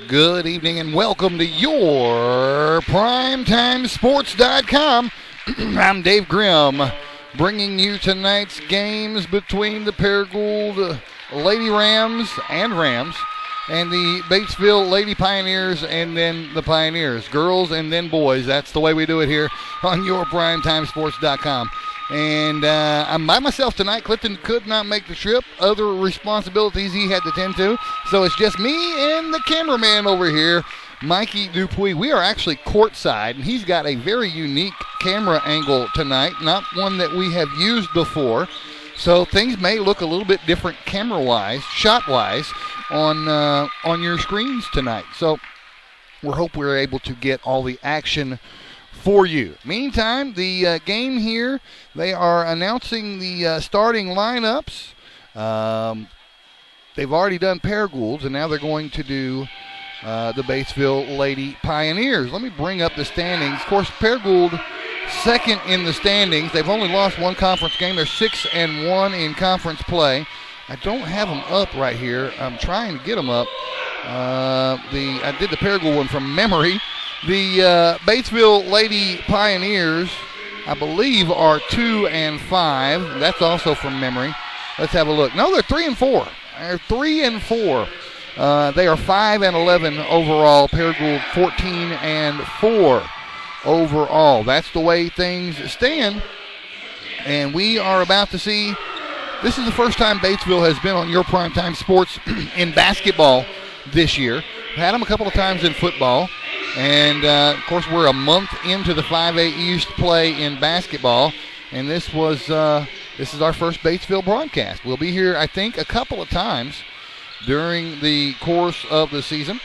Good evening and welcome to your PrimetimeSports.com. I'm Dave Grimm, bringing you tonight's games between the Paragould Lady Rams and the Batesville Lady Pioneers and then the Pioneers. Girls and then boys. That's the way we do it here on your PrimetimeSports.com. And I'm by myself tonight. Clifton could not make the trip. Other responsibilities he had to tend to. So it's just me and the cameraman over here, Mikey Dupuis. We are actually courtside, and he's got a very unique camera angle tonight, not one that we have used before. So things may look a little bit different camera-wise, shot-wise, on your screens tonight. So we hope we're able to get all the action for you. Meantime, the game here, they are announcing the starting lineups. They've already done Paragoulds, and now they're going to do the Batesville Lady Pioneers. Let me bring up the standings. Of course, Paragould second in the standings. They've only lost one conference game. They're 6-1 in conference play. I don't have them up right here. I'm trying to get them up. I did the Paragould one from memory. The Batesville Lady Pioneers, I believe, are 2-5. That's also from memory. Let's have a look. No, they're 3-4. They're 3-4. They are 5-11 overall. Paragould 14-4 overall. That's the way things stand. And we are about to see. This is the first time Batesville has been on your Primetime Sports in basketball this year. We've had them a couple of times in football. And, of course, we're a month into the 5A East play in basketball. And this is our first Batesville broadcast. We'll be here, I think, a couple of times during the course of the season.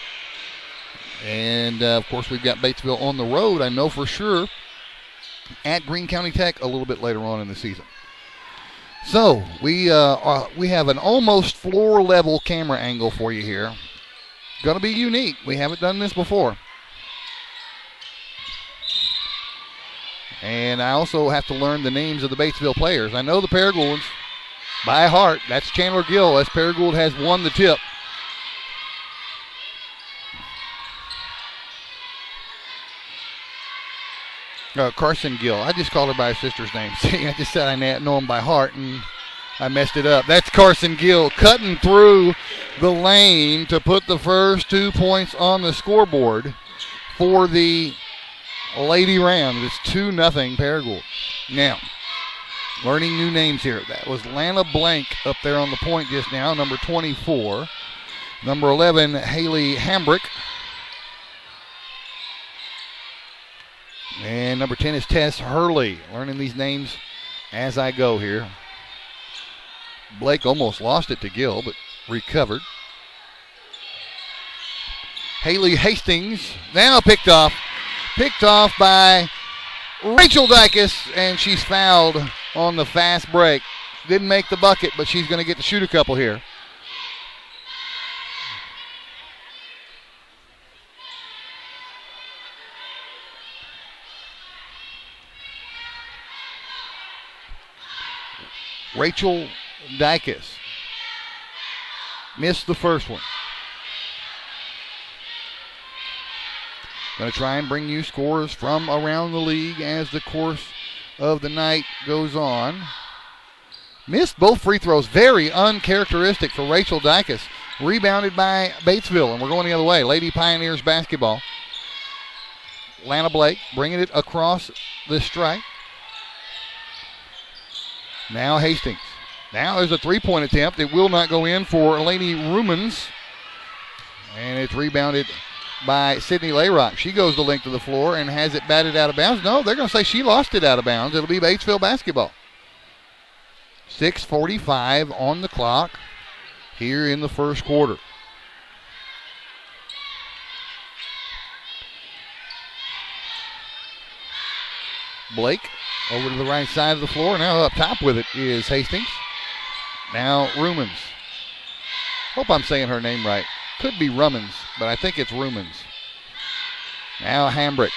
And, of course, we've got Batesville on the road, I know for sure, at Greene County Tech a little bit later on in the season. So we have an almost floor-level camera angle for you here. Going to be unique. We haven't done this before. And I also have to learn the names of the Batesville players. I know the Paragoulds by heart. That's Chandler Gill, as Paragould has won the tip. Carson Gill. I just called her by her sister's name. See, I just said I know him by heart, and I messed it up. That's Carson Gill cutting through the lane to put the first 2 points on the scoreboard for the Lady Rams. It's 2-0 Paragould. Now, learning new names here. That was Lana Blank up there on the point just now, number 24. Number 11, Haley Hambrick. And number 10 is Tess Hurley. Learning these names as I go here. Blake almost lost it to Gill, but recovered. Haley Hastings now picked off by Rachel Dykes, and she's fouled on the fast break. Didn't make the bucket, but she's going to get to shoot a couple here. Rachel Dykes missed the first one. Going to try and bring you scores from around the league as the course of the night goes on. Missed both free throws. Very uncharacteristic for Rachel Dykes. Rebounded by Batesville, and we're going the other way. Lady Pioneers basketball. Lana Blake bringing it across the stripe. Now Hastings. Now there's a three-point attempt. It will not go in for Lainey Rumans. And it's rebounded by Sydney Layrock. She goes the length of the floor and has it batted out of bounds. No, they're going to say she lost it out of bounds. It'll be Batesville basketball. 6:45 on the clock here in the first quarter. Blake over to the right side of the floor. Now up top with it is Hastings. Now Rumans. Hope I'm saying her name right. Could be Rumans, but I think it's Rumans. Now Hambrick.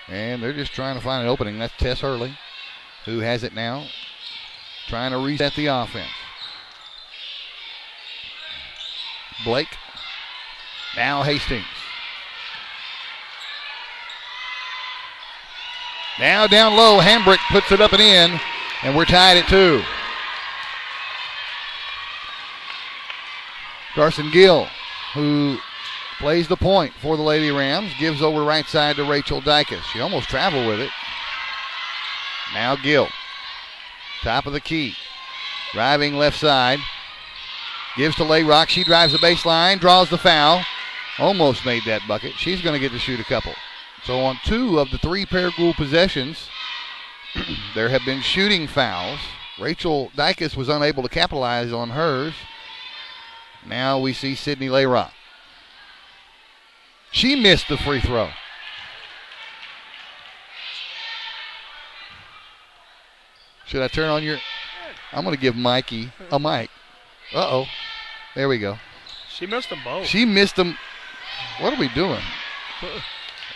And they're just trying to find an opening. That's Tess Hurley. who has it now, trying to reset the offense. Blake. Now Hastings. Now down low, Hambrick puts it up and in, and we're tied at 2. Carson Gill, who plays the point for the Lady Rams, gives over right side to Rachel Dykus. She almost traveled with it. Now Gill, top of the key, driving left side, gives to Layrock. She drives the baseline, draws the foul, almost made that bucket. She's going to get to shoot a couple. So on 2 of the 3 Paragould possessions, there have been shooting fouls. Rachel Dykus was unable to capitalize on hers. Now we see Sydney Layrock. She missed the free throw. Should I turn on your... I'm going to give Mikey a mic. Uh-oh. There we go. She missed them both. She missed them. What are we doing?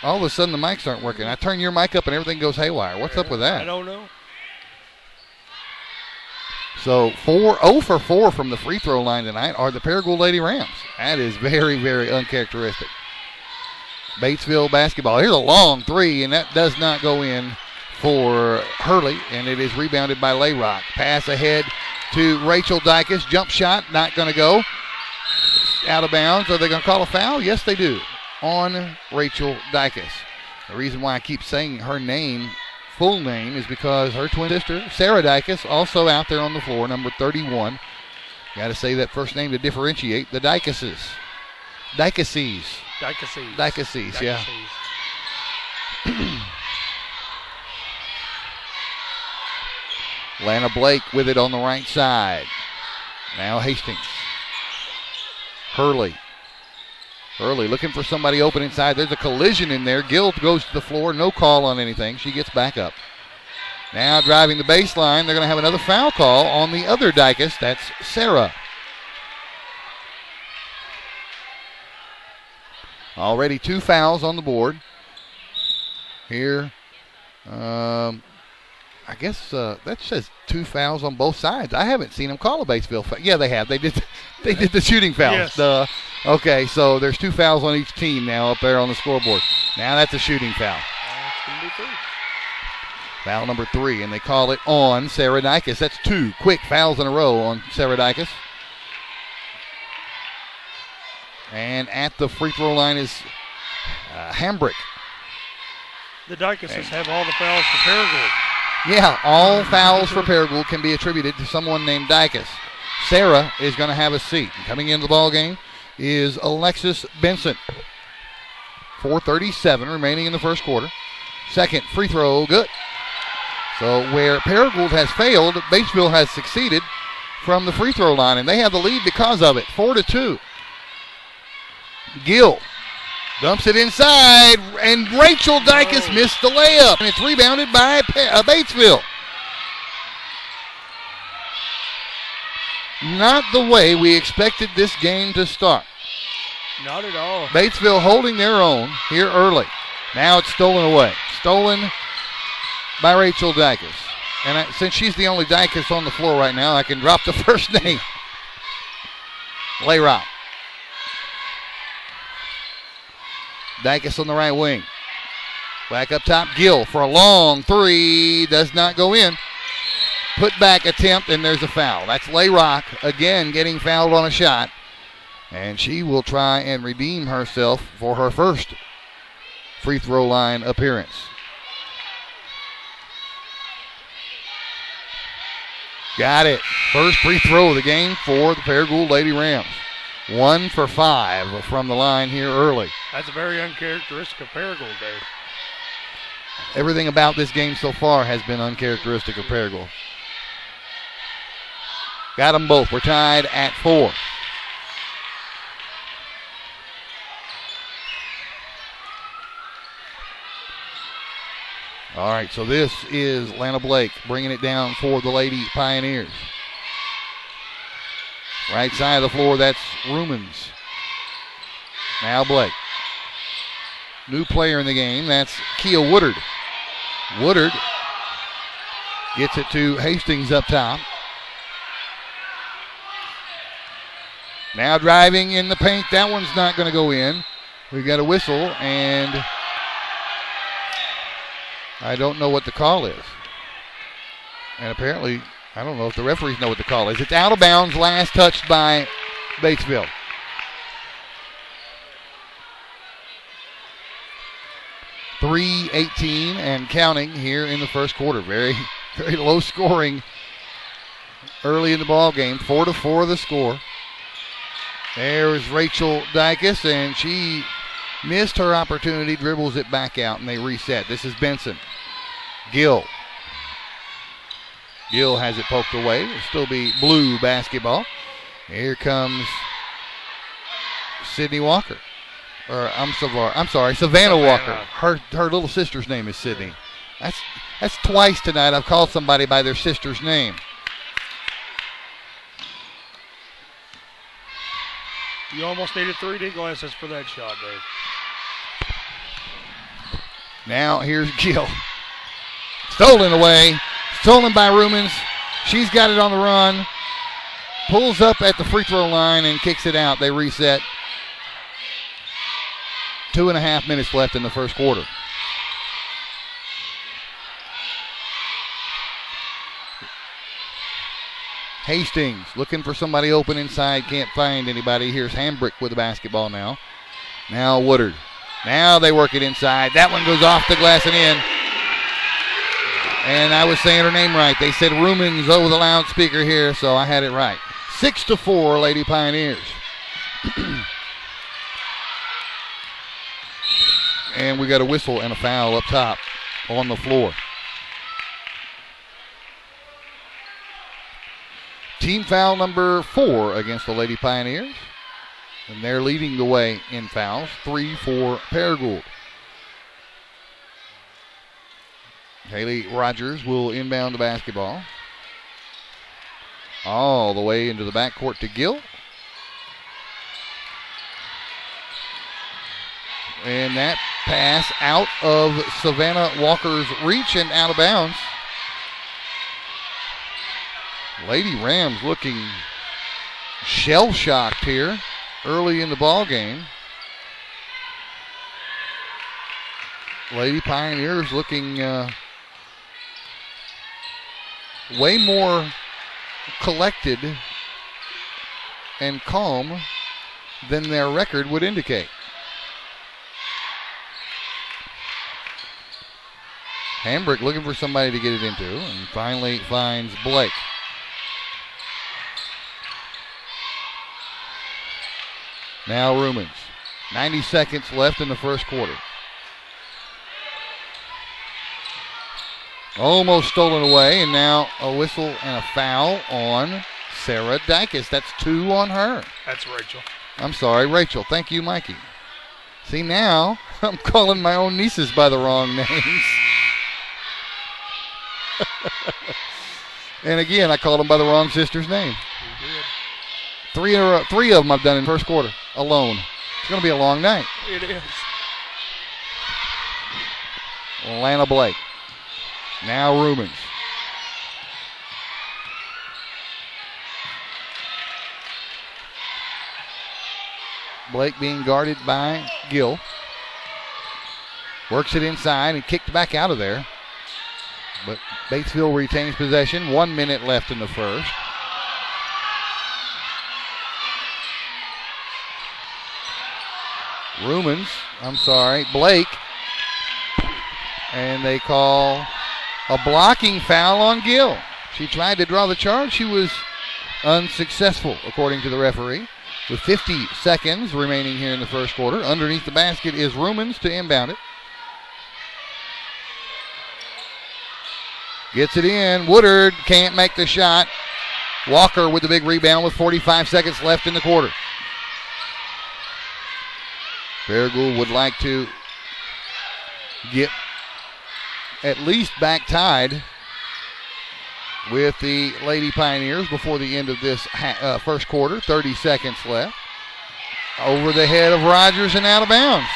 All of a sudden the mics aren't working. I turn your mic up and everything goes haywire. What's up with that? I don't know. So 0 for 4 from the free throw line tonight are the Paragould Lady Rams. That is very, very uncharacteristic. Batesville basketball. Here's a long 3, and that does not go in for Hurley, and it is rebounded by Layrock. Pass ahead to Rachel Dykus. Jump shot, not going to go. Out of bounds. Are they going to call a foul? Yes, they do. On Rachel Dykus. The reason why I keep saying her name, full name, is because her twin sister, Sarah Dykus, also out there on the floor, number 31. Got to say that first name to differentiate the Dykuses. Dykuses, yeah. Lana Blake with it on the right side. Now Hastings. Hurley looking for somebody open inside. There's a collision in there. Gill goes to the floor. No call on anything. She gets back up. Now driving the baseline. They're going to have another foul call on the other Dykus. That's Sarah. Already 2 fouls on the board. Here, I guess that says 2 fouls on both sides. I haven't seen them call a Batesville foul. Yeah, they have. They did the shooting fouls. Yes. Okay, so there's 2 fouls on each team now up there on the scoreboard. Now that's a shooting foul. That's going to be 3. Foul number 3, and they call it on Sarah Dykus. That's 2 quick fouls in a row on Sarah Dykus. And at the free throw line is Hambrick. The Dykuses have all the fouls for Paragould. Yeah, all fouls for Paragould can be attributed to someone named Dykus. Sarah is going to have a seat. Coming into the ball game is Alexis Benson. 4:37 remaining in the first quarter. Second free throw, good. So where Paragould has failed, Batesville has succeeded from the free throw line, and they have the lead because of it. 4-2. Gill dumps it inside, and Rachel Dykus missed the layup, and it's rebounded by Batesville. Not the way we expected this game to start. Not at all. Batesville holding their own here early. Now it's stolen away. Stolen by Rachel Dykus. And since she's the only Dykus on the floor right now, I can drop the first name. Layrock. Dykus on the right wing. Back up top, Gill for a long 3. Does not go in. Put back attempt, and there's a foul. That's Layrock again getting fouled on a shot. And she will try and redeem herself for her first free throw line appearance. Got it. First free throw of the game for the Paragould Lady Rams. 1 for 5 from the line here early. That's very uncharacteristic of Paragould, Dave. Everything about this game so far has been uncharacteristic of Paragould. Got them both. We're tied at 4. All right, so this is Lana Blake bringing it down for the Lady Pioneers. Right side of the floor, that's Rumans. Now Blake. New player in the game, that's Kia Woodard. Woodard Gets it to Hastings up top. Now driving in the paint. That one's not going to go in. We've got a whistle, and I don't know what the call is. And apparently, I don't know if the referees know what the call is. It's out of bounds, last touched by Batesville. .3:18 and counting here in the first quarter. Very, very low scoring early in the ball game. 4-4 the score. There's Rachel Dykus, and she missed her opportunity, dribbles it back out, and they reset. This is Benson. Gill has it poked away. It'll still be blue basketball. Here comes Sydney Walker. Savannah Walker. Her little sister's name is Sydney. That's twice tonight I've called somebody by their sister's name. You almost needed 3D glasses for that shot, Dave. Now here's Gill. Stolen away. Stolen by Rumens. She's got it on the run. Pulls up at the free throw line and kicks it out. They reset. 2.5 minutes left in the first quarter. Hastings looking for somebody open inside. Can't find anybody. Here's Hambrick with the basketball now. Now Woodard. Now they work it inside. That one goes off the glass and in. And I was saying her name right. They said Rumens over the loudspeaker here, so I had it right. 6-4 Lady Pioneers. And we got a whistle and a foul up top on the floor. Team foul number 4 against the Lady Pioneers. And they're leading the way in fouls. 3 for Paragould. Haley Rogers will inbound the basketball. All the way into the backcourt to Gill. And that pass out of Savannah Walker's reach and out of bounds. Lady Rams looking shell-shocked here early in the ball game. Lady Pioneers looking way more collected and calm than their record would indicate. Hambrick looking for somebody to get it into and finally finds Blake. Now Rumens. 90 seconds left in the first quarter. Almost stolen away, and now a whistle and a foul on Sarah Dykus. That's 2 on her. That's Rachel. I'm sorry, Rachel. Thank you, Mikey. See, now I'm calling my own nieces by the wrong names. And again, I called them by the wrong sister's name. You did. 3 in a row, 3 of them I've done in the first quarter alone. It's going to be a long night. It is. Lana Blake. Now Rumens. Blake being guarded by Gill. Works it inside and kicked back out of there. But Batesville retains possession. 1 minute left in the first. Blake. And they call a blocking foul on Gill. She tried to draw the charge. She was unsuccessful, according to the referee. With 50 seconds remaining here in the first quarter. Underneath the basket is Rumens to inbound it. Gets it in. Woodard can't make the shot. Walker with the big rebound with 45 seconds left in the quarter. Paragould would like to get at least back tied with the Lady Pioneers before the end of this first quarter. 30 seconds left. Over the head of Rogers and out of bounds.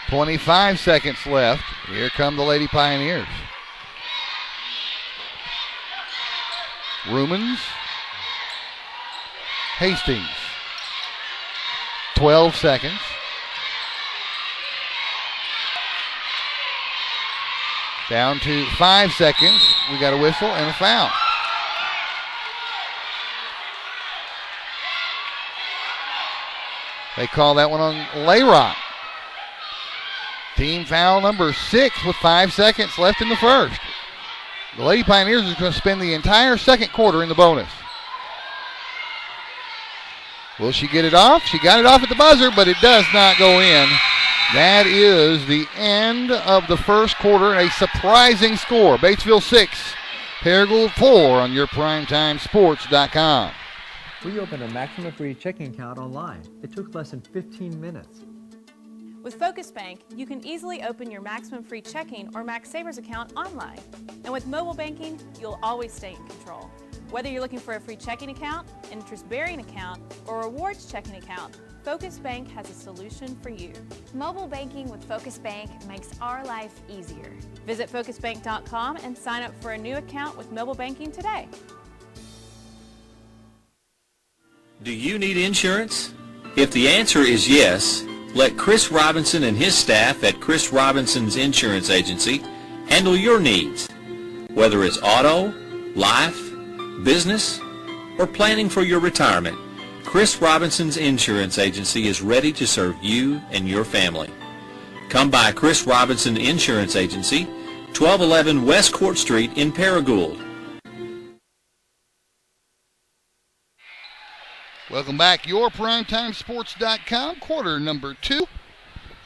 25 seconds left. Here come the Lady Pioneers. Rumans. Hastings. 12 seconds. Down to 5 seconds. We got a whistle and a foul. They call that one on Layrock. Team foul number 6 with 5 seconds left in the first. The Lady Pioneers is going to spend the entire second quarter in the bonus. Will she get it off? She got it off at the buzzer, but it does not go in. That is the end of the first quarter, a surprising score. Batesville 6, Paragould 4 on your PrimetimeSports.com. We opened a maximum free checking account online. It took less than 15 minutes. With Focus Bank, you can easily open your maximum free checking or Max Savers account online. And with mobile banking, you'll always stay in control. Whether you're looking for a free checking account, interest-bearing account, or rewards checking account, Focus Bank has a solution for you. Mobile banking with Focus Bank makes our life easier. Visit FocusBank.com and sign up for a new account with mobile banking today. Do you need insurance? If the answer is yes, let Chris Robinson and his staff at Chris Robinson's Insurance Agency handle your needs. Whether it's auto, life, business, or planning for your retirement, Chris Robinson's Insurance Agency is ready to serve you and your family. Come by Chris Robinson Insurance Agency, 1211 West Court Street in Paragould. Welcome back. Your PrimetimeSports.com, quarter number 2.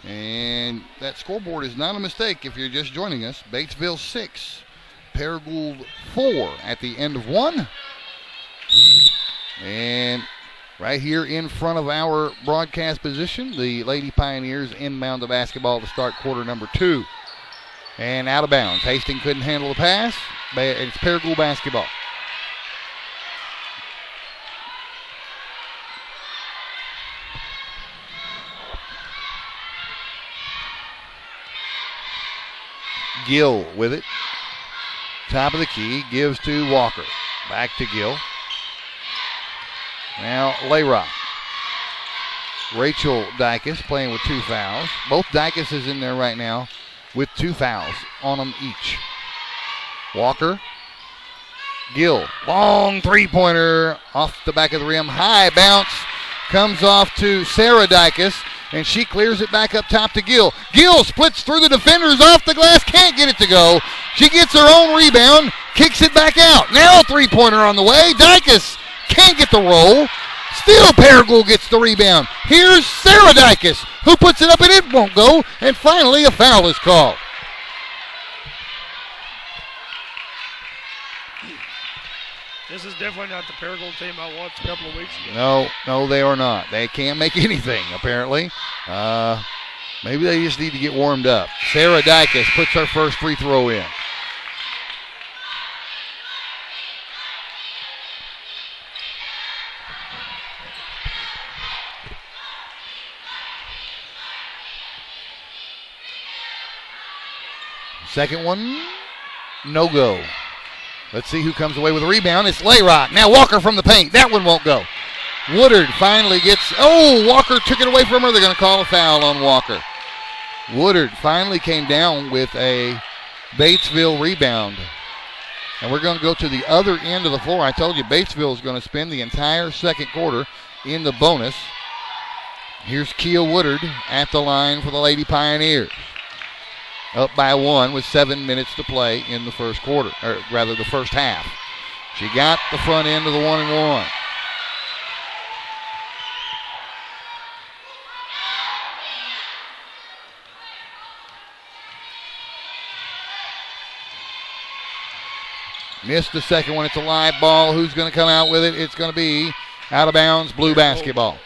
And that scoreboard is not a mistake if you're just joining us. Batesville 6, Paragould 4 at the end of 1. And right here in front of our broadcast position, the Lady Pioneers inbound the basketball to start quarter number 2. And out of bounds. Hastings couldn't handle the pass. It's Paragould basketball. Gill with it. Top of the key. Gives to Walker. Back to Gill. Now Layrock. Rachel Dykus playing with 2 fouls. Both Dykuses in there right now with 2 fouls on them each. Walker. Gill. Long three-pointer off the back of the rim. High bounce. Comes off to Sarah Dykus. And she clears it back up top to Gill. Gill splits through the defenders off the glass. Can't get it to go. She gets her own rebound. Kicks it back out. Now a three-pointer on the way. Dykus can't get the roll. Still Paragould gets the rebound. Here's Sarah Dykus, who puts it up and it won't go. And finally a foul is called. This is definitely not the Paragould team I watched a couple of weeks ago. No, they are not. They can't make anything, apparently. Maybe they just need to get warmed up. Sarah Dykus puts her first free throw in. Second one, no go. Let's see who comes away with a rebound. It's Layrock. Now Walker from the paint. That one won't go. Woodard finally gets, Walker took it away from her. They're going to call a foul on Walker. Woodard finally came down with a Batesville rebound. And we're going to go to the other end of the floor. I told you Batesville is going to spend the entire second quarter in the bonus. Here's Kia Woodard at the line for the Lady Pioneers. Up by 1 with 7 minutes to play in the first quarter, or rather the first half. She got the front end of the 1-and-1. Missed the second one. It's a live ball. Who's going to come out with it? It's going to be out of bounds, blue basketball.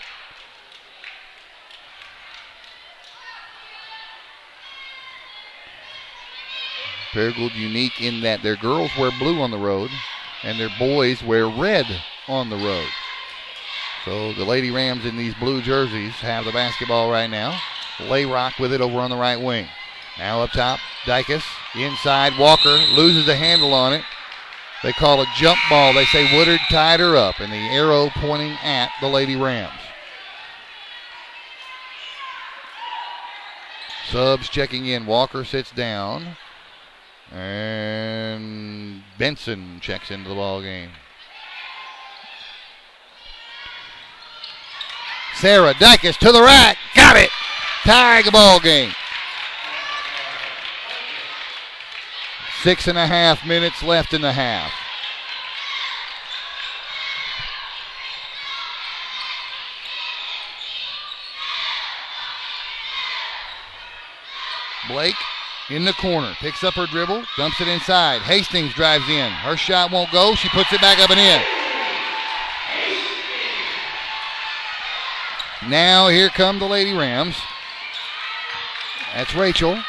Paragould unique in that their girls wear blue on the road and their boys wear red on the road. So the Lady Rams in these blue jerseys have the basketball right now. Layrock with it over on the right wing. Now up top, Dykus. Inside, Walker loses the handle on it. They call a jump ball. They say Woodard tied her up, and the arrow pointing at the Lady Rams. Subs checking in. Walker sits down. And Benson checks into the ball game. Sarah Dykus to the rack. Got it. Tied the ball game. 6.5 minutes left in the half. Blake in the corner, picks up her dribble, dumps it inside. Hastings drives in. Her shot won't go. She puts it back up and in. Now here come the Lady Rams. That's Rachel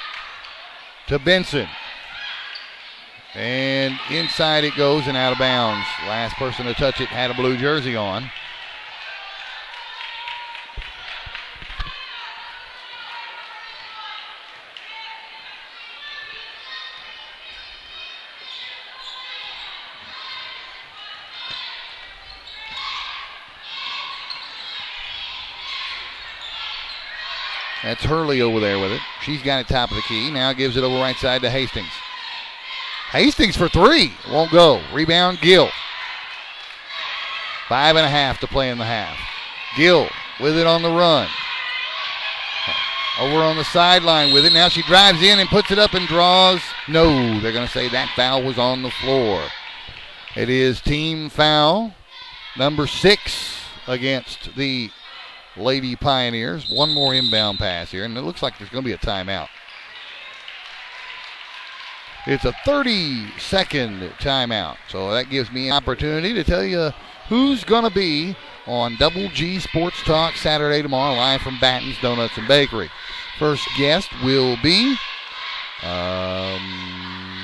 to Benson. And inside it goes and out of bounds. Last person to touch it had a blue jersey on. That's Hurley over there with it. She's got it top of the key. Now gives it over right side to Hastings. Hastings for three. Won't go. Rebound, Gill. 5.5 to play in the half. Gill with it on the run. Over on the sideline with it. Now she drives in and puts it up and draws. No, they're going to say that foul was on the floor. It is team foul number 6 against the Lady Pioneers. One more inbound pass here, and it looks like there's going to be a timeout. It's a 30-second timeout, so that gives me an opportunity to tell you who's going to be on Double G Sports Talk Saturday tomorrow, live from Batten's Donuts and Bakery. First guest will be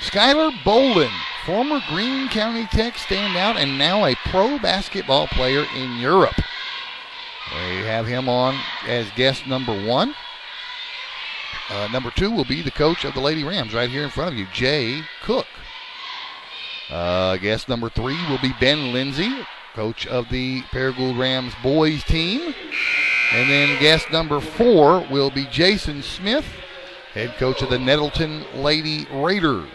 Skylar Bolin, former Greene County Tech standout and now a pro basketball player in Europe. We have him on as guest number 1. Number 2 will be the coach of the Lady Rams right here in front of you, Jay Cook. Guest number 3 will be Ben Lindsay, coach of the Paragould Rams boys team. And then guest number 4 will be Jason Smith, head coach of the Nettleton Lady Raiders.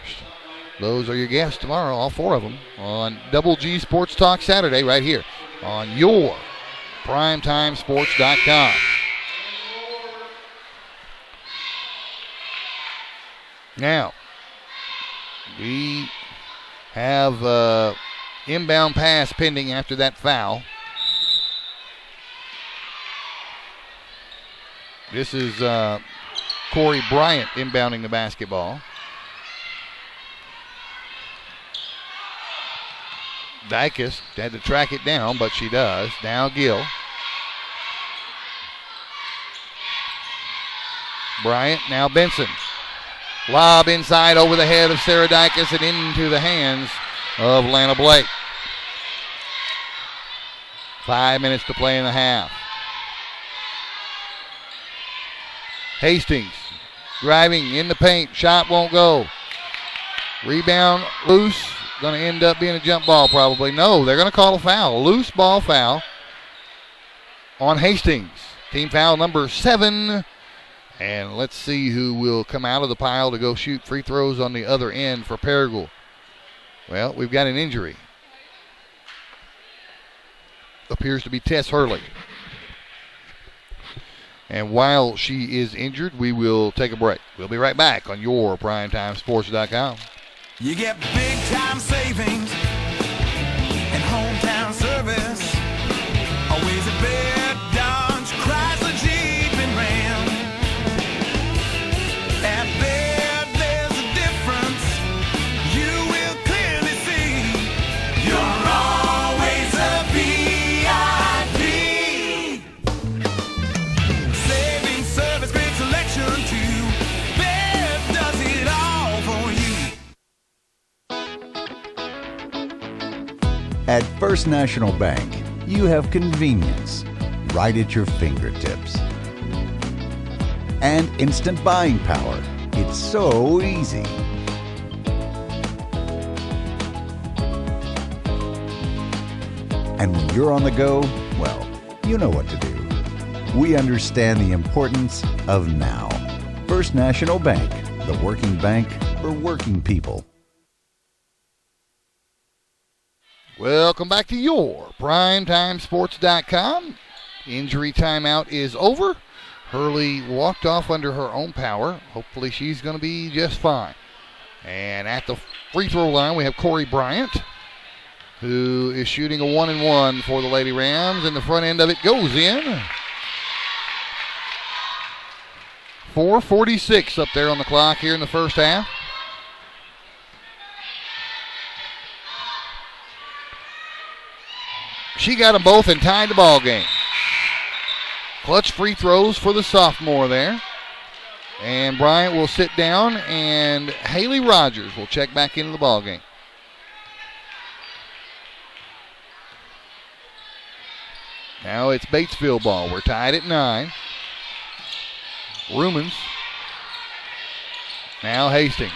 Those are your guests tomorrow, all 4 of them, on Double G Sports Talk Saturday right here on your PrimetimeSports.com. Now, we have inbound pass pending after that foul. This is Corey Bryant inbounding the basketball. Dykus had to track it down, but she does. Now Gill. Bryant, now Benson. Lob inside over the head of Sarah Dykus and into the hands of Lana Blake. 5 minutes to play in the half. Hastings driving in the paint. Shot won't go. Rebound loose. Going to end up being a jump ball probably. No, they're going to call a foul. Loose ball foul on Hastings. Team foul number 7. And let's see who will come out of the pile to go shoot free throws on the other end for Paragould. Well, we've got an injury. Appears to be Tess Hurley. And while she is injured, we will take a break. We'll be right back on your PrimetimeSports.com. You get big time savings and hometown service. Always a bed, Dodge, Chrysler, Jeep, and Ram. At Baird, there's a difference you will clearly see. You're always a VIP. Saving service, great selection too. Baird does it all for you. At First National Bank, you have convenience right at your fingertips. and instant buying power. It's so easy. And when you're on the go, well, you know what to do. We understand the importance of now. First National Bank, the working bank for working people. Welcome back to your PrimetimeSports.com. Injury timeout is over. Hurley walked off under her own power. Hopefully she's going to be just fine. And at the free throw line, we have Corey Bryant, who is shooting a 1-and-1 for the Lady Rams, and the front end of it goes in. 4:46 up there on the clock here in the first half. She got them both and tied the ball game. Clutch free throws for the sophomore there. And Bryant will sit down, and Haley Rogers will check back into the ball game. Now it's Batesville ball. We're tied at 9. Rumens. Now Hastings.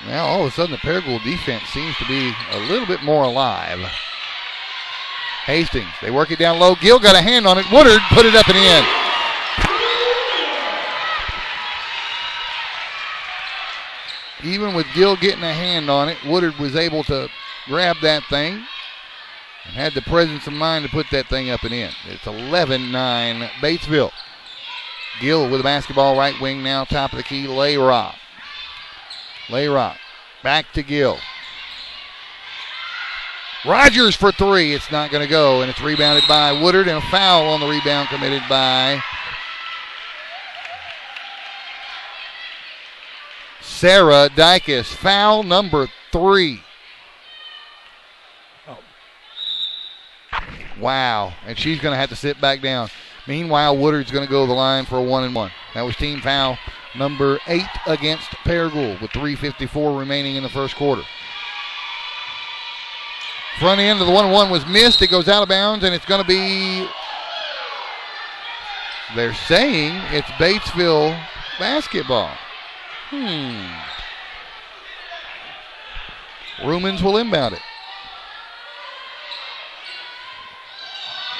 Now all of a sudden the Paragould defense seems to be a little bit more alive. Hastings, they work it down low. Gill got a hand on it. Woodard put it up and in. Even with Gill getting a hand on it, Woodard was able to grab that thing and had the presence of mind to put that thing up and in. It's 11-9 Batesville. Gill with the basketball, right wing now, top of the key, Layrock. Layrock, back to Gill. Rogers for three. It's not going to go, and it's rebounded by Woodard, and a foul on the rebound committed by Sarah Dykus. Foul number 3. Oh. Wow, and she's going to have to sit back down. Meanwhile, Woodard's going to go to the line for a 1-and-1. That was team foul number 8 against Paragould with 3:54 remaining in the first quarter. Front end of the 1-1 was missed. It goes out of bounds, and it's going to be, they're saying it's Batesville basketball. Rumens will inbound it.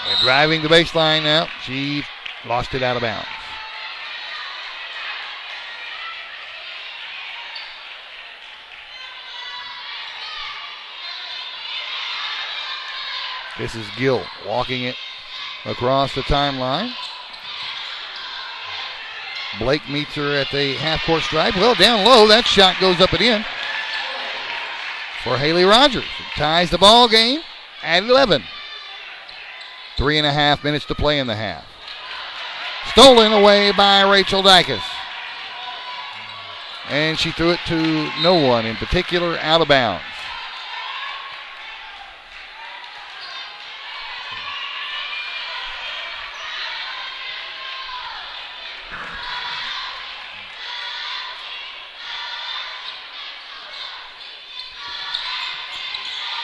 And driving the baseline now, she lost it out of bounds. This is Gill walking it across the timeline. Blake meets her at the half-court stripe. Well, down low, that shot goes up and in for Haley Rogers. It ties the ball game at 11. 3.5 minutes to play in the half. Stolen away by Rachel Dykus. And she threw it to no one in particular, out of bounds.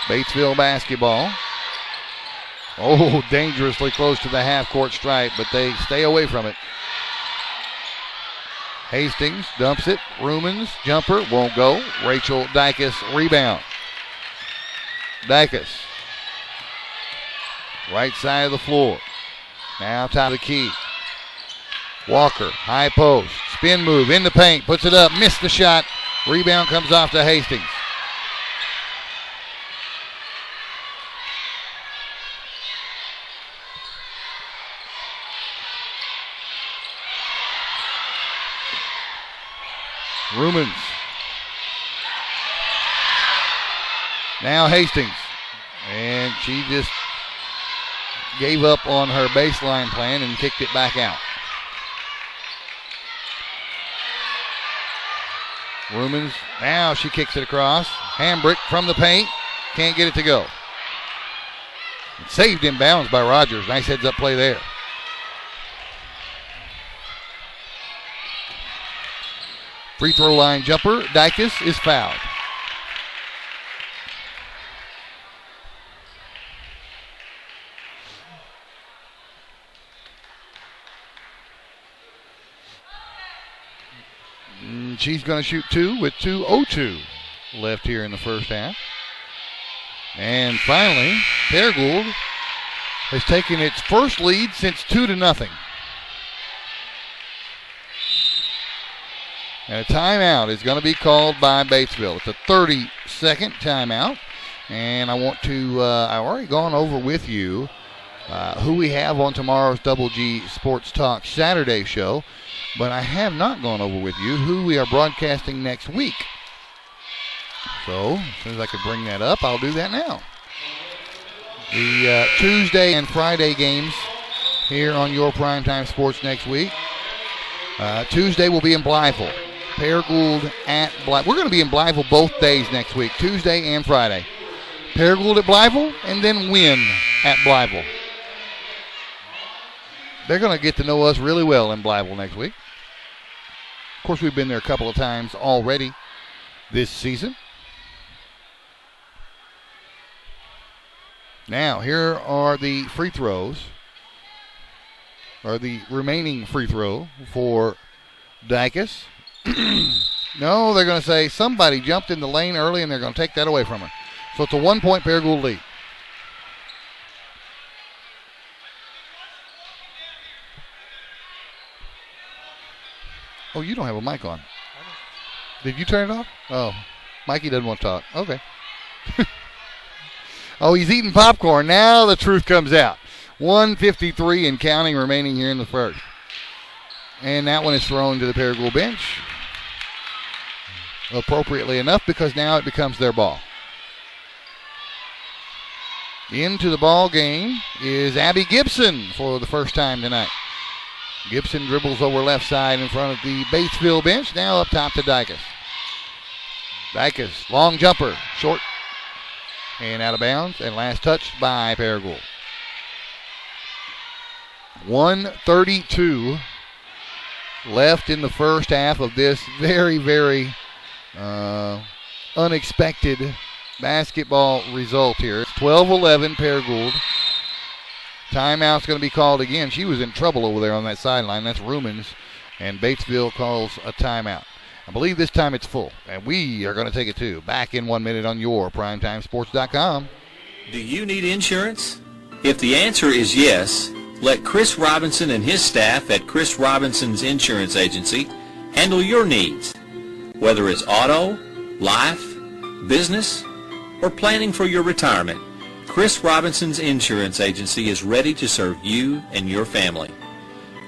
Batesville basketball. Oh, dangerously close to the half-court stripe, but they stay away from it. Hastings dumps it. Rumens, jumper, won't go. Rachel Dykus, rebound. Dykus, right side of the floor. Now top of the key. Walker, high post, spin move, in the paint, puts it up, missed the shot. Rebound comes off to Hastings. Rumens. Now Hastings. And she just gave up on her baseline plan and kicked it back out. Rumens. Now she kicks it across. Hambrick from the paint. Can't get it to go. It's saved in bounds by Rogers. Nice heads-up play there. Free throw line jumper. Dykus is fouled. And she's going to shoot 2 with 2:02 left here in the first half. And finally, Paragould has taken its first lead since 2-0. And a timeout is going to be called by Batesville. It's a 30-second timeout. And I want to, I've already gone over with you who we have on tomorrow's Double G Sports Talk Saturday show. But I have not gone over with you who we are broadcasting next week. So, as soon as I can bring that up, I'll do that now. The Tuesday and Friday games here on your Primetime Sports next week. Tuesday will be in Blytheville. Paragould at Blytheville. We're going to be in Blytheville both days next week, Tuesday and Friday. Paragould at Blytheville, and then Wynn at Blytheville. They're going to get to know us really well in Blytheville next week. Of course, we've been there a couple of times already this season. Now, here are the free throws, or the remaining free throw for Dicus. No, they're going to say somebody jumped in the lane early, and they're going to take that away from her. So it's a 1-point Paragould lead. Oh, you don't have a mic on. Did you turn it off? Oh, Mikey doesn't want to talk. Okay. Oh, he's eating popcorn. Now the truth comes out. 1:53 and counting remaining here in the first. And that one is thrown to the Paragould bench. Appropriately enough, because now it becomes their ball. Into the ball game is Abby Gibson for the first time tonight. Gibson dribbles over left side in front of the Batesville bench. Now up top to Dicus. Dicus, long jumper, short and out of bounds, and last touched by Paragould. 1:32 left in the first half of this very, very unexpected basketball result here. It's 12-11 Paragould. Timeout's going to be called again. She was in trouble over there on that sideline. That's Rumens, and Batesville calls a timeout. I believe this time it's full, and we are going to take it too. Back in 1 minute on your PrimetimeSports.com. Do you need insurance? If the answer is yes, let Chris Robinson and his staff at Chris Robinson's Insurance Agency handle your needs. Whether it's auto, life, business, or planning for your retirement, Chris Robinson's Insurance Agency is ready to serve you and your family.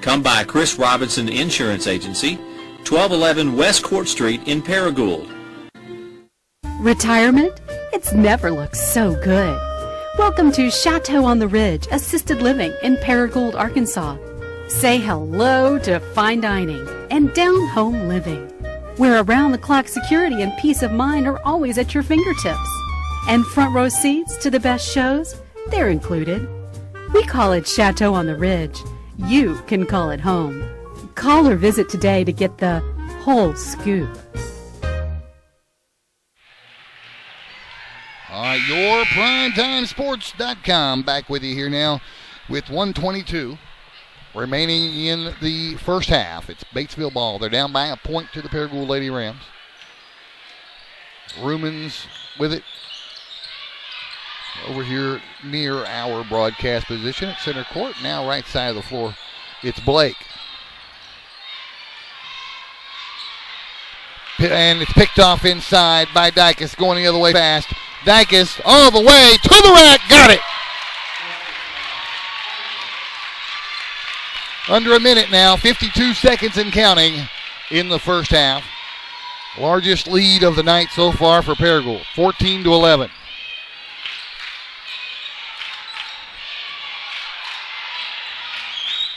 Come by Chris Robinson Insurance Agency, 1211 West Court Street in Paragould. Retirement? It's never looked so good. Welcome to Chateau on the Ridge Assisted Living in Paragould, Arkansas. Say hello to fine dining and down-home living, where around-the-clock security and peace of mind are always at your fingertips. And front row seats to the best shows, they're included. We call it Chateau on the Ridge. You can call it home. Call or visit today to get the whole scoop. All right, your PrimetimeSports.com back with you here now with 1:22 remaining in the first half. It's Batesville ball. They're down by a point to the Paragould Lady Rams. Rumens with it. Over here near our broadcast position at center court. Now right side of the floor, it's Blake. And it's picked off inside by Dicus, going the other way fast. Dicus all the way to the rack, got it. Under a minute now, 52 seconds and counting in the first half. Largest lead of the night so far for Paragould, 14-11.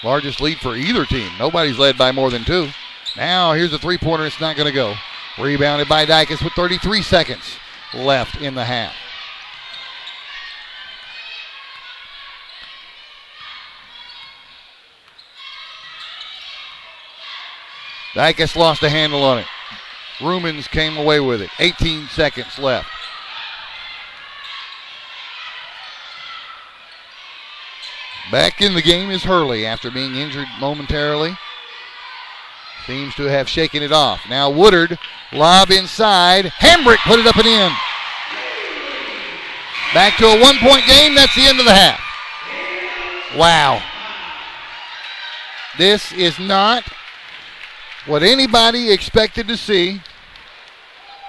Largest lead for either team. Nobody's led by more than 2. Now here's a three-pointer. It's not going to go. Rebounded by Dicus with 33 seconds left in the half. Dicus lost a handle on it. Rumens came away with it. 18 seconds left. Back in the game is Hurley after being injured momentarily. seems to have shaken it off. Now Woodard, lob inside. Hambrick put it up and in. Back to a one-point game. That's the end of the half. Wow. This is not what anybody expected to see.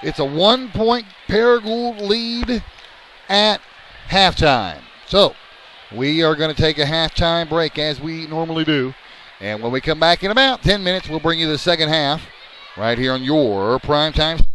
It's a one-point Paragould lead at halftime. So we are going to take a halftime break as we normally do. And when we come back in about 10 minutes, we'll bring you the second half right here on your primetime.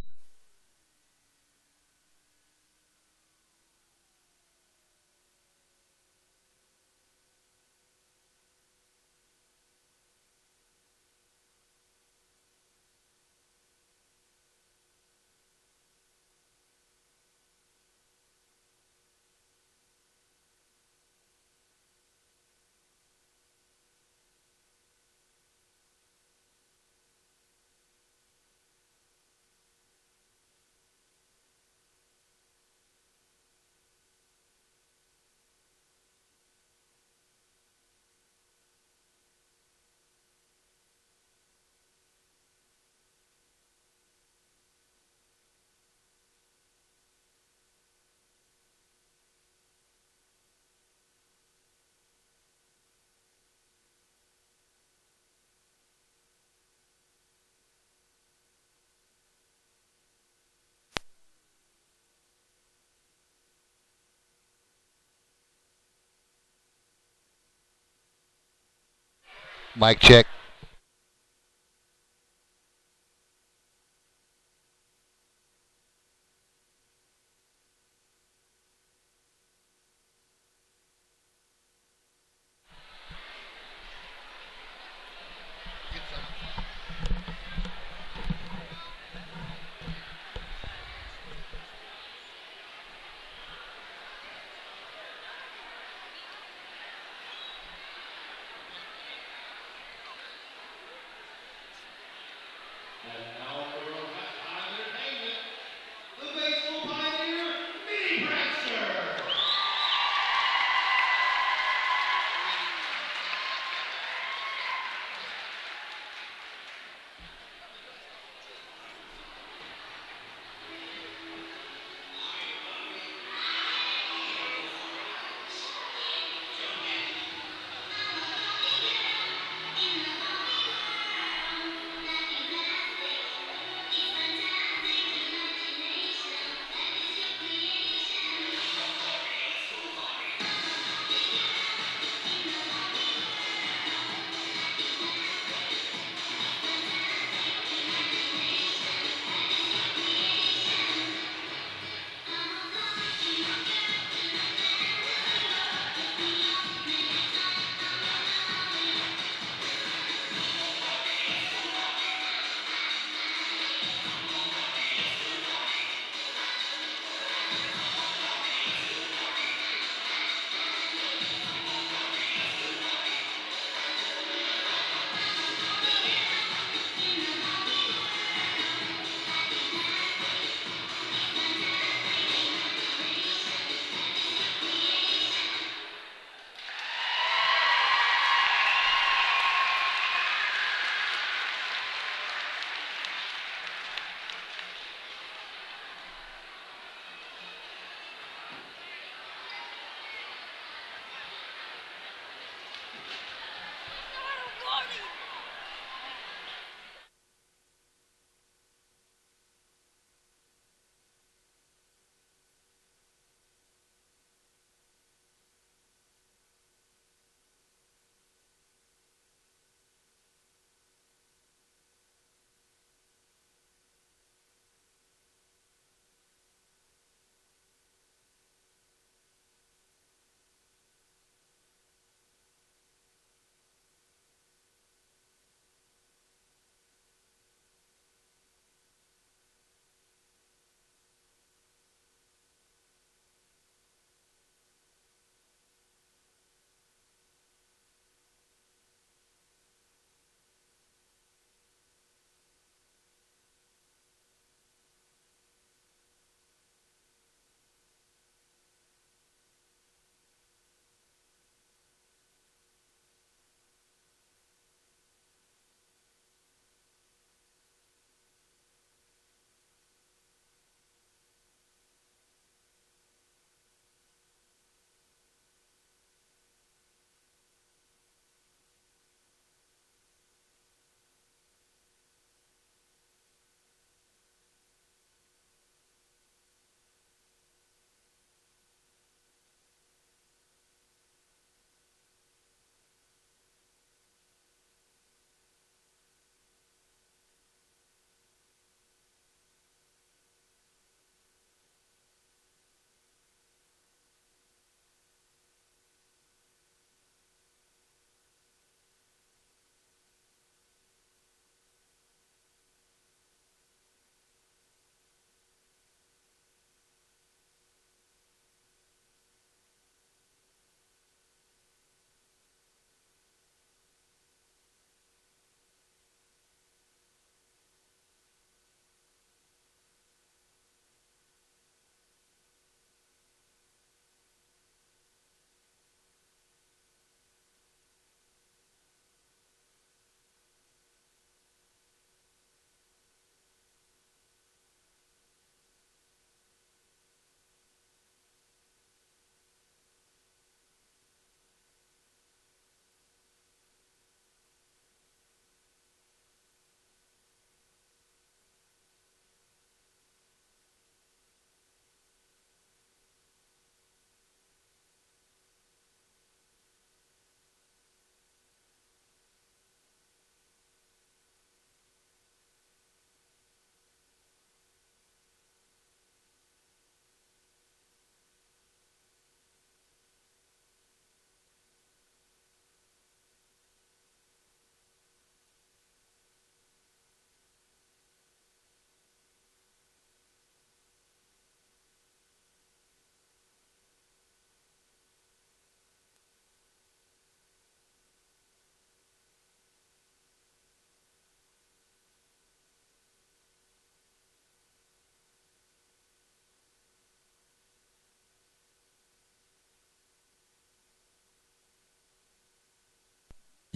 Mic check.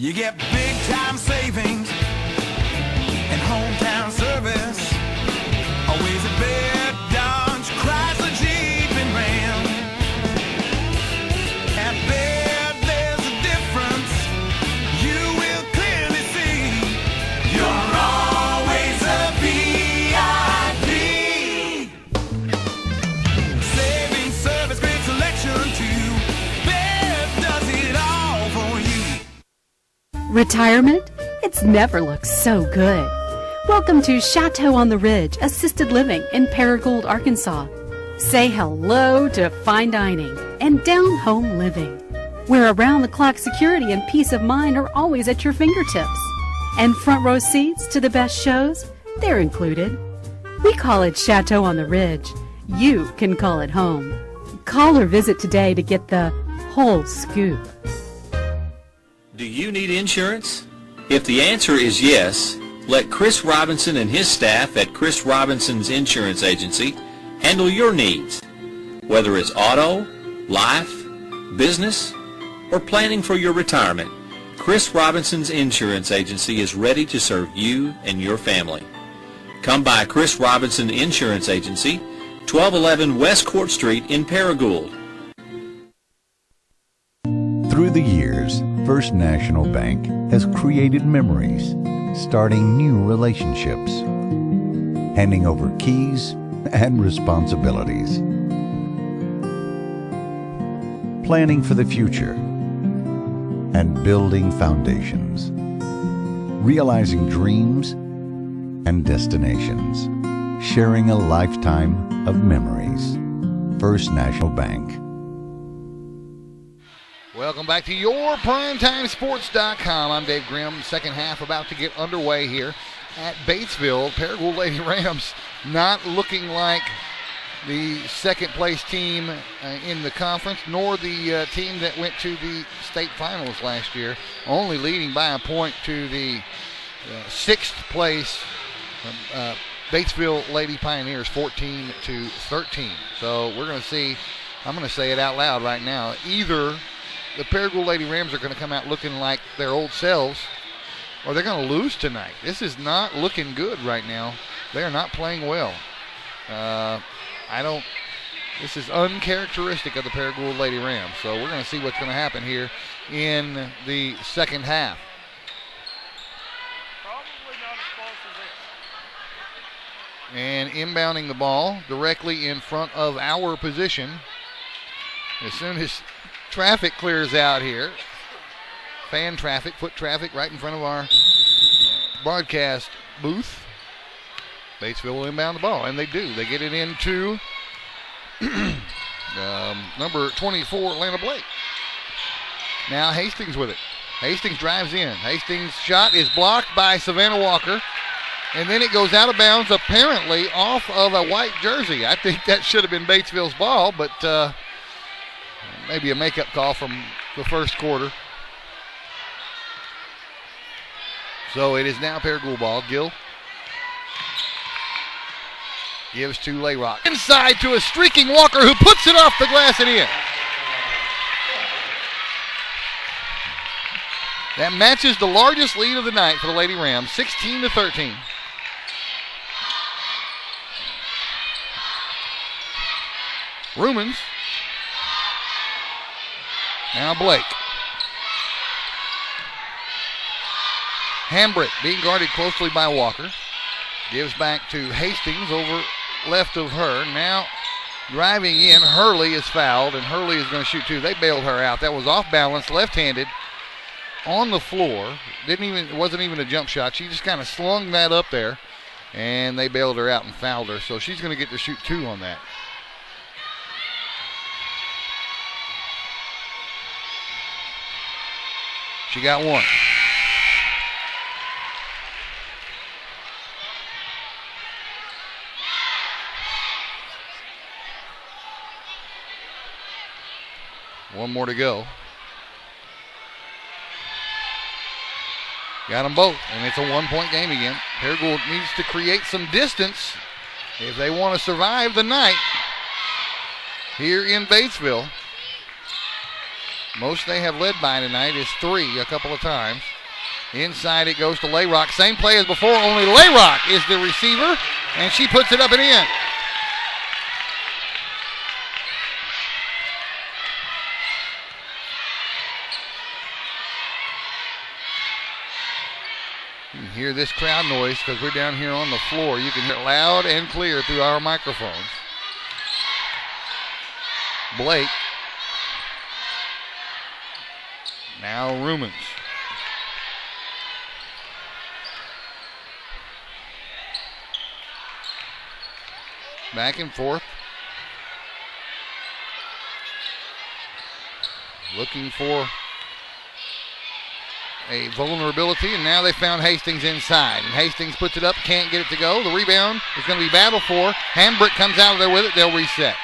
You get big time savings and hometown service. Always a bed, Dodge, Chrysler, Jeep, and Ram. At Baird, there's a difference you will clearly see. You're always a VIP. Saving service, great selection too. Baird does it all for you. Retirement? It's never looked so good. Welcome to Chateau on the Ridge Assisted Living in Paragould, Arkansas. Say hello to fine dining and down-home living, where around-the-clock security and peace of mind are always at your fingertips. And front row seats to the best shows, they're included. We call it Chateau on the Ridge. You can call it home. Call or visit today to get the whole scoop. Do you need insurance? If the answer is yes, let Chris Robinson and his staff at Chris Robinson's Insurance Agency handle your needs. Whether it's auto, life, business, or planning for your retirement, Chris Robinson's Insurance Agency is ready to serve you and your family. Come by Chris Robinson Insurance Agency, 1211 West Court Street in Paragould. Through the years, First National Bank has created memories, starting new relationships, handing over keys and responsibilities, planning for the future, and building foundations, realizing dreams and destinations, sharing a lifetime of memories. First National Bank. Welcome back to your PrimetimeSports.com. I'm Dave Grimm. Second half about to get underway here at Batesville. Paragould Lady Rams not looking like the second-place team in the conference, nor the team that went to the state finals last year, only leading by a point to the sixth-place Batesville Lady Pioneers, 14-13. So we're going to see, I'm going to say it out loud right now, either the Paragould Lady Rams are going to come out looking like their old selves, or they're going to lose tonight. This is not looking good right now. They are not playing well. This is uncharacteristic of the Paragould Lady Rams. So we're going to see what's going to happen here in the second half. Probably not as close as this. And inbounding the ball directly in front of our position. As soon as traffic clears out here, fan traffic, foot traffic right in front of our broadcast booth, Batesville will inbound the ball, and they do. They get it into number 24, Atlanta Blake. Now Hastings with it. Hastings drives in. Hastings' shot is blocked by Savannah Walker, and then it goes out of bounds, apparently off of a white jersey. I think that should have been Batesville's ball, but maybe a makeup call from the first quarter. So it is now Paragould ball. Gill gives to Layrock. Inside to a streaking Walker who puts it off the glass and in. That matches the largest lead of the night for the Lady Rams, 16-13. Rumans. Now Blake. Hambrick being guarded closely by Walker. Gives back to Hastings over left of her. Now driving in, Hurley is fouled, and Hurley is going to shoot two. They bailed her out. That was off balance, left-handed, on the floor. It wasn't even a jump shot. She just kind of slung that up there, and they bailed her out and fouled her. So she's going to get to shoot two on that. She got one. One more to go. Got them both, and it's a one-point game again. Paragould needs to create some distance if they want to survive the night here in Batesville. Most they have led by tonight is 3 a couple of times. Inside it goes to Layrock. Same play as before, only Layrock is the receiver, and she puts it up and in. You can hear this crowd noise because we're down here on the floor. You can hear it loud and clear through our microphones. Blake. Now Rumens. Back and forth. Looking for a vulnerability, and now they found Hastings inside. And Hastings puts it up, can't get it to go. The rebound is going to be battled for. Hambrick comes out of there with it. They'll reset.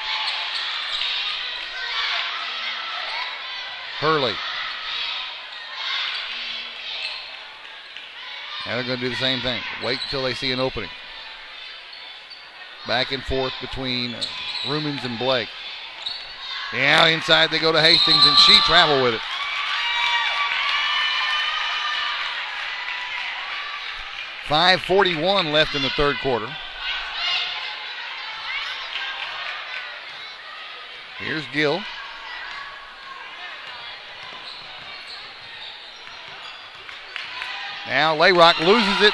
Hurley. Now they're going to do the same thing. Wait until they see an opening. Back and forth between Rumens and Blake. Now inside they go to Hastings, and she traveled with it. .541 left in the third quarter. Here's Gill. Now Layrock loses it,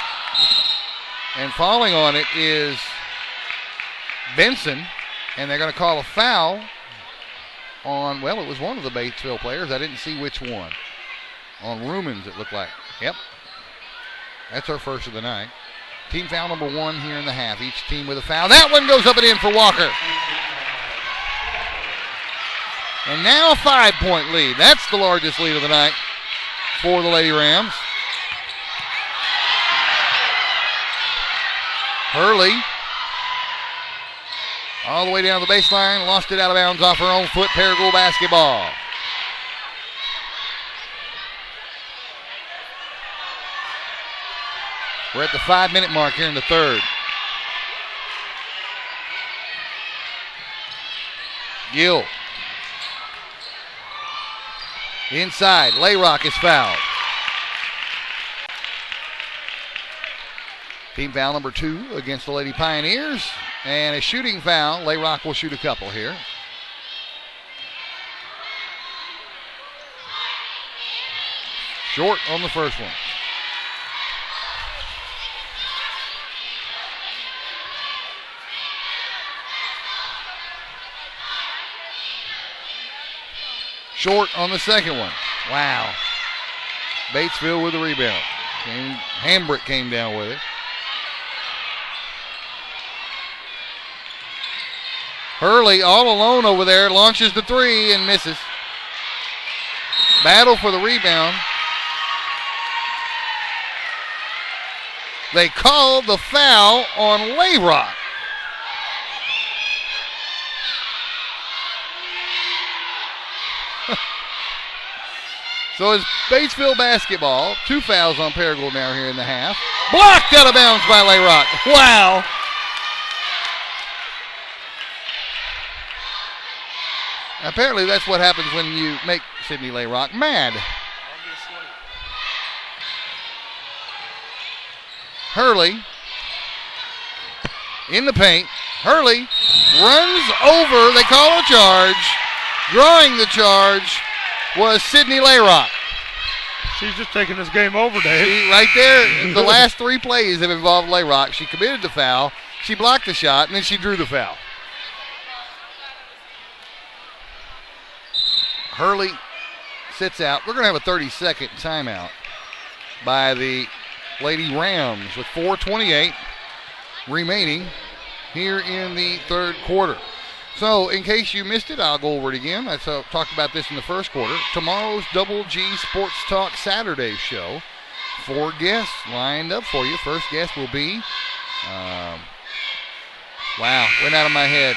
and falling on it is Benson, and they're going to call a foul on, well, it was one of the Batesville players. I didn't see which one. On Rumens, it looked like. Yep. That's our first of the night. Team foul number 1 here in the half. Each team with a foul. That one goes up and in for Walker. And now a 5-point lead. That's the largest lead of the night for the Lady Rams. Hurley. All the way down the baseline. Lost it out of bounds off her own foot. Paragould basketball. We're at the 5-minute mark here in the third. Gill. Inside. Layrock is fouled. Team foul number 2 against the Lady Pioneers. And a shooting foul. Layrock will shoot a couple here. Short on the first one. Short on the second one. Wow. Batesville with the rebound. Hambrick came down with it. Hurley all alone over there, launches the three and misses. Battle for the rebound. They called the foul on Layrock. So it's Batesville basketball. 2 fouls on Paragould now here in the half. Blocked out of bounds by Layrock. Wow. Apparently that's what happens when you make Sydney Layrock mad. Hurley in the paint. Hurley runs over. They call a charge. Drawing the charge was Sydney Layrock. She's just taking this game over, Dave. Right there, the last 3 plays have involved Layrock. She committed the foul, she blocked the shot, and then she drew the foul. Hurley sits out. We're going to have a 30-second timeout by the Lady Rams with 4:28 remaining here in the third quarter. So, in case you missed it, I'll go over it again. I talked about this in the first quarter. Tomorrow's Double G Sports Talk Saturday show. 4 guests lined up for you. First guest will be, went out of my head.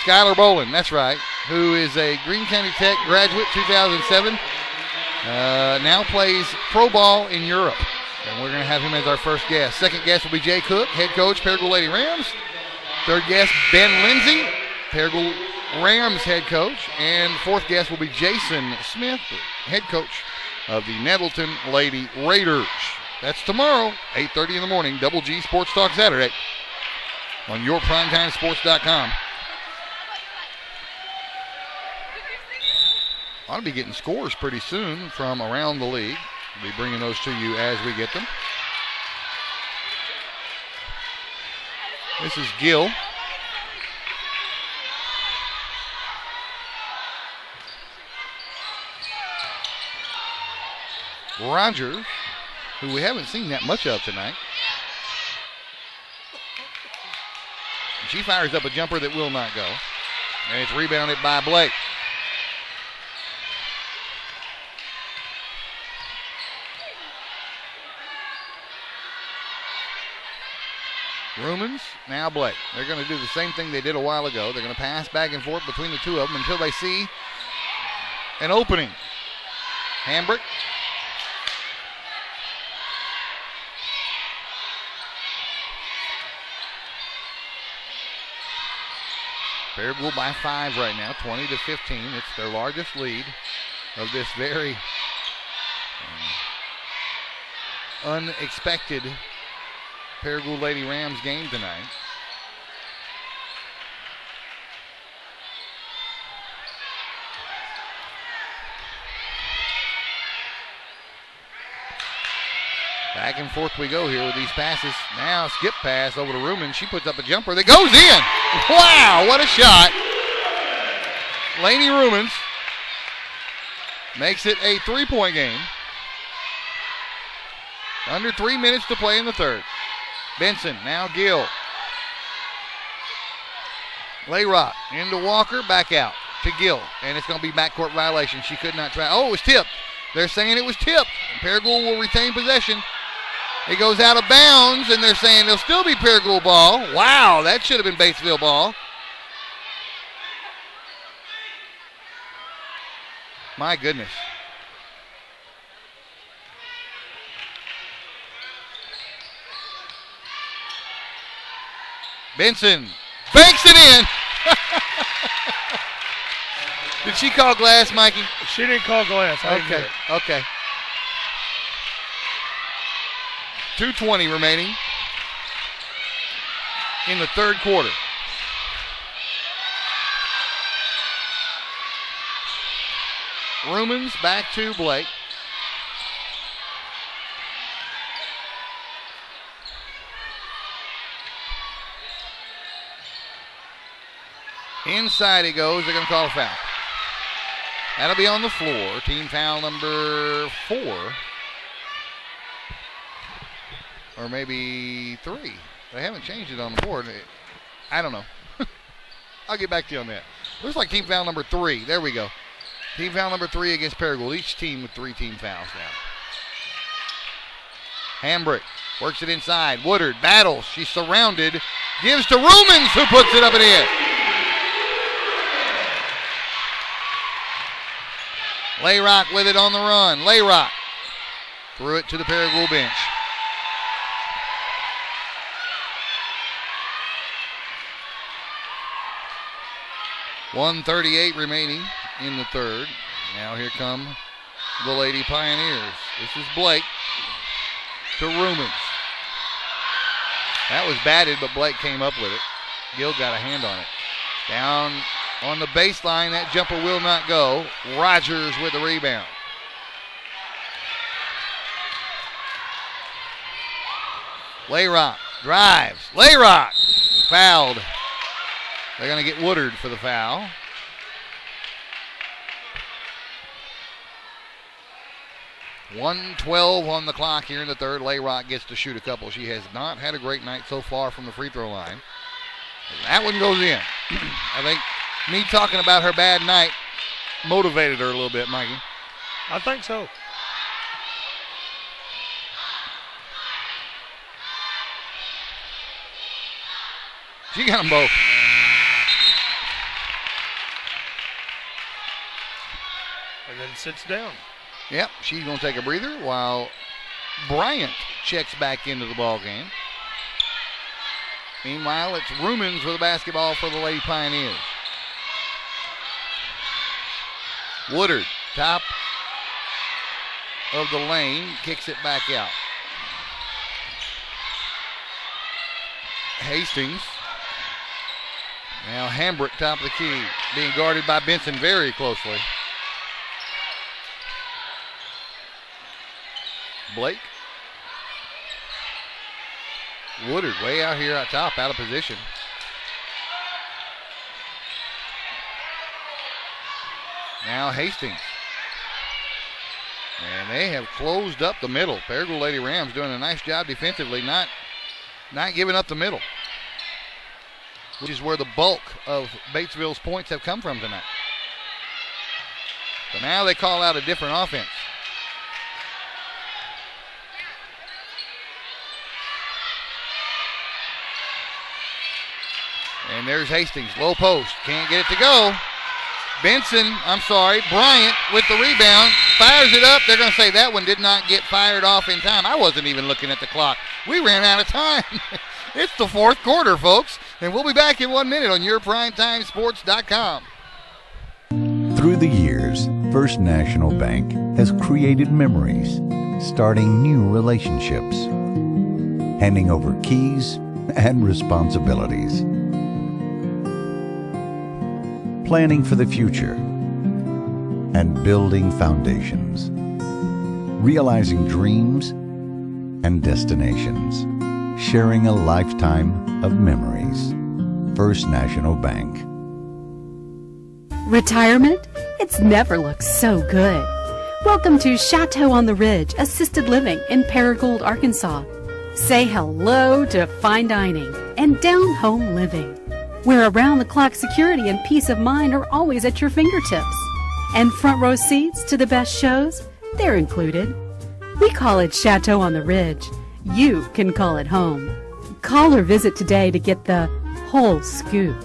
Skylar Bolin, that's right, who is a Greene County Tech graduate, 2007. Now plays pro ball in Europe. And we're going to have him as our first guest. Second guest will be Jay Cook, head coach, Paragould Lady Rams. Third guest, Ben Lindsay, Paragould Rams head coach. And fourth guest will be Jason Smith, head coach, of the Nettleton Lady Raiders. That's tomorrow, 8:30 in the morning, Double G Sports Talk Saturday on yourprimetimesports.com. Ought to be getting scores pretty soon from around the league. We'll be bringing those to you as we get them. This is Gill. Rogers, who we haven't seen that much of tonight. She fires up a jumper that will not go. And it's rebounded by Blake. Rumans, now Blake. They're going to do the same thing they did a while ago. They're going to pass back and forth between the two of them until they see an opening. Hambrick. Paragould by 5 right now, 20-15. It's their largest lead of this very unexpected Paragould Lady Rams game tonight. Back and forth we go here with these passes. Now skip pass over to Ruman. She puts up a jumper that goes in. Wow, what a shot. Lainey Rumans makes it a 3-point game. Under 3 minutes to play in the third. Benson, now Gill. Layrock into Walker, back out to Gill. And it's going to be backcourt violation. She could not try. Oh, it was tipped. They're saying it was tipped. And Paragould will retain possession. It goes out of bounds, and they're saying it'll still be Paragould ball. Wow, that should have been Batesville ball. My goodness. Benson banks it in. Did she call glass, Mikey? She didn't call glass. Okay. 2:20 remaining in the third quarter. Rumans back to Blake. Inside he goes. They're going to call a foul. That'll be on the floor. Team foul number 4. Or maybe 3. They haven't changed it on the board. I don't know. I'll get back to you on that. Looks like team foul number 3. There we go. Team foul number 3 against Paragould. Each team with 3 team fouls now. Hambrick works it inside. Woodard battles. She's surrounded. Gives to Rumans, who puts it up and in. Layrock with it on the run. Layrock threw it to the Paragould bench. .138 remaining in the third. Now here come the Lady Pioneers. This is Blake to Rumans. That was batted, but Blake came up with it. Gill got a hand on it. Down on the baseline, that jumper will not go. Rogers with the rebound. Layrock drives. Layrock fouled. They're going to get Woodard for the foul. .112 on the clock here in the third. Layrock gets to shoot a couple. She has not had a great night so far from the free throw line. That one goes in. I think me talking about her bad night motivated her a little bit, Mikey. I think so. She got them both. And then sits down. Yep, she's going to take a breather while Bryant checks back into the ball game. Meanwhile, it's Rumans with the basketball for the Lady Pioneers. Woodard, top of the lane, kicks it back out. Hastings. Now Hambrick, top of the key, being guarded by Benson very closely. Blake. Woodard way out here at top, out of position. Now Hastings. And they have closed up the middle. Paragould Lady Rams doing a nice job defensively, not giving up the middle, which is where the bulk of Batesville's points have come from tonight. So now they call out a different offense. And there's Hastings, low post, can't get it to go. Bryant with the rebound, fires it up. They're going to say that one did not get fired off in time. I wasn't even looking at the clock. We ran out of time. It's the fourth quarter, folks, and we'll be back in 1 minute on yourprimetimesports.com. Through the years, First National Bank has created memories, starting new relationships, handing over keys and responsibilities, planning for the future, and building foundations, realizing dreams and destinations, sharing a lifetime of memories. First National Bank. Retirement? It's never looked so good. Welcome to Chateau on the Ridge Assisted Living in Paragould, Arkansas. Say hello to fine dining and down-home living, where around-the-clock security and peace of mind are always at your fingertips. And front row seats to the best shows, they're included. We call it Chateau on the Ridge. You can call it home. Call or visit today to get the whole scoop.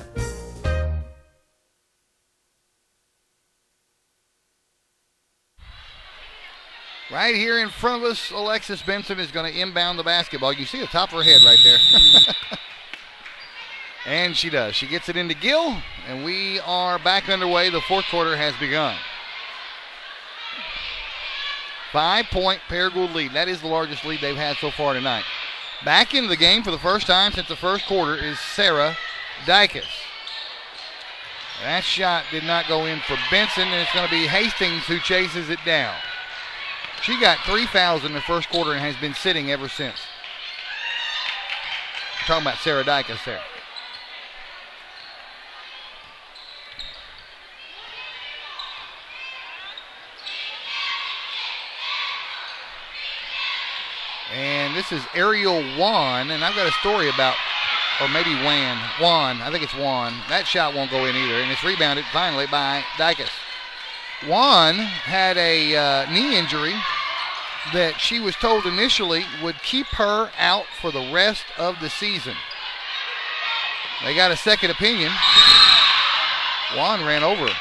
Right here in front of us, Alexis Benson is going to inbound the basketball. You see the top of her head right there. And she does. She gets it into Gill, and we are back underway. The fourth quarter has begun. 5-point Paragould lead. That is the largest lead they've had so far tonight. Back into the game for the first time since the first quarter is Sarah Dykus. That shot did not go in for Benson, and it's going to be Hastings who chases it down. She got 3 fouls in the first quarter and has been sitting ever since. We're talking about Sarah Dykus there. And this is Ariel Wan, and I've got a story about, or maybe Juan, I think it's Juan. That shot won't go in either, and it's rebounded finally by Dykus. Juan had a knee injury that she was told initially would keep her out for the rest of the season. They got a second opinion. Juan ran over her.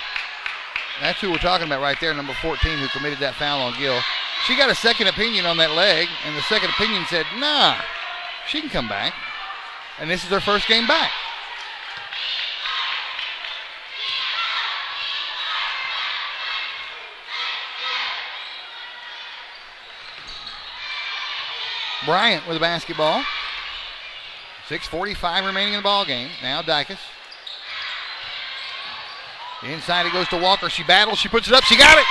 That's who we're talking about right there, number 14, who committed that foul on Gill. She got a second opinion on that leg, and the second opinion said, nah, she can come back. And this is her first game back. Bryant with the basketball. 6:45 remaining in the ball game. Now Dykus. Inside it goes to Walker. She battles. She puts it up. She got it.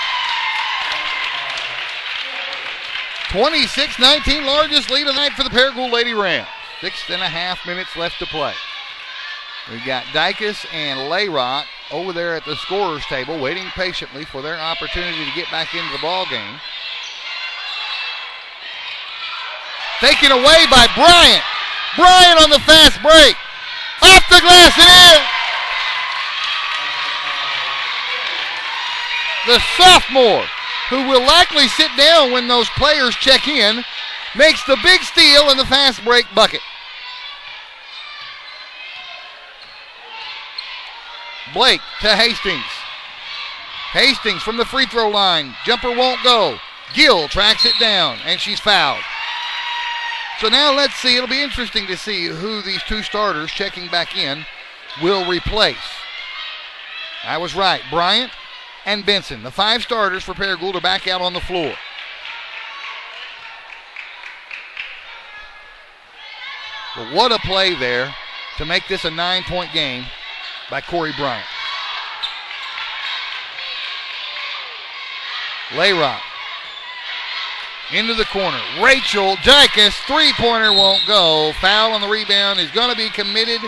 26-19, largest lead of the night for the Paragould Lady Rams. 6.5 minutes left to play. We've got Dykus and Layrock over there at the scorer's table waiting patiently for their opportunity to get back into the ball game. Taken away by Bryant. Bryant on the fast break. Off the glass and in. The sophomore, who will likely sit down when those players check in, makes the big steal in the fast break bucket. Blake to Hastings. Hastings from the free throw line. Jumper won't go. Gill tracks it down, and she's fouled. So now let's see. It'll be interesting to see who these two starters checking back in will replace. I was right. Bryant and Benson, the 5 starters for Paragould, are back out on the floor. what a play there to make this a 9-point game by Corey Bryant. Layrock into the corner. Rachel Dykus, three-pointer won't go. Foul on the rebound is going to be committed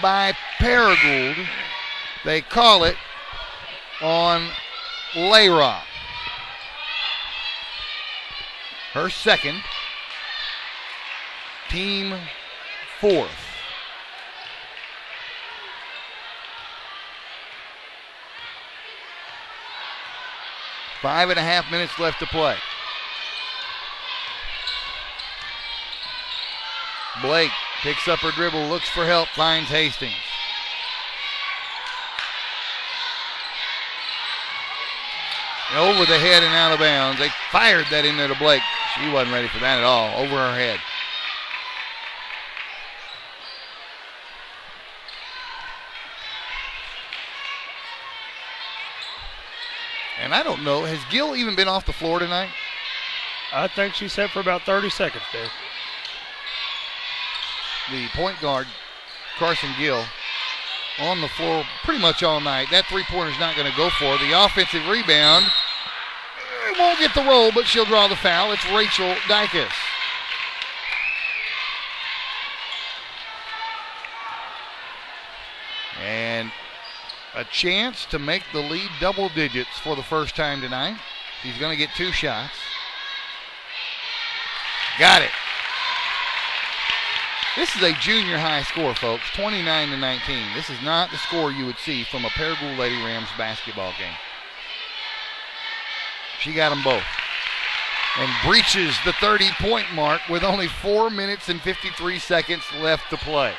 by Paragould. They call it on Layrock. Her second. Team fourth. Five and a half minutes left to play. Blake picks up her dribble, looks for help, finds Hastings. Over the head and out of bounds. They fired that in there to Blake. She wasn't ready for that at all. Over her head. And I don't know, has Gill even been off the floor tonight? I think she's set for about 30 seconds there. The point guard, Carson Gill, on the floor pretty much all night. That three-pointer's not going to go for her. The offensive rebound, it won't get the roll, but she'll draw the foul. It's Rachel Dykus. And a chance to make the lead double digits for the first time tonight. She's going to get two shots. Got it. This is a junior high score, folks, 29-19. This is not the score you would see from a Paragould Lady Rams basketball game. She got them both. And breaches the 30-point mark with only 4 minutes and 53 seconds left to play.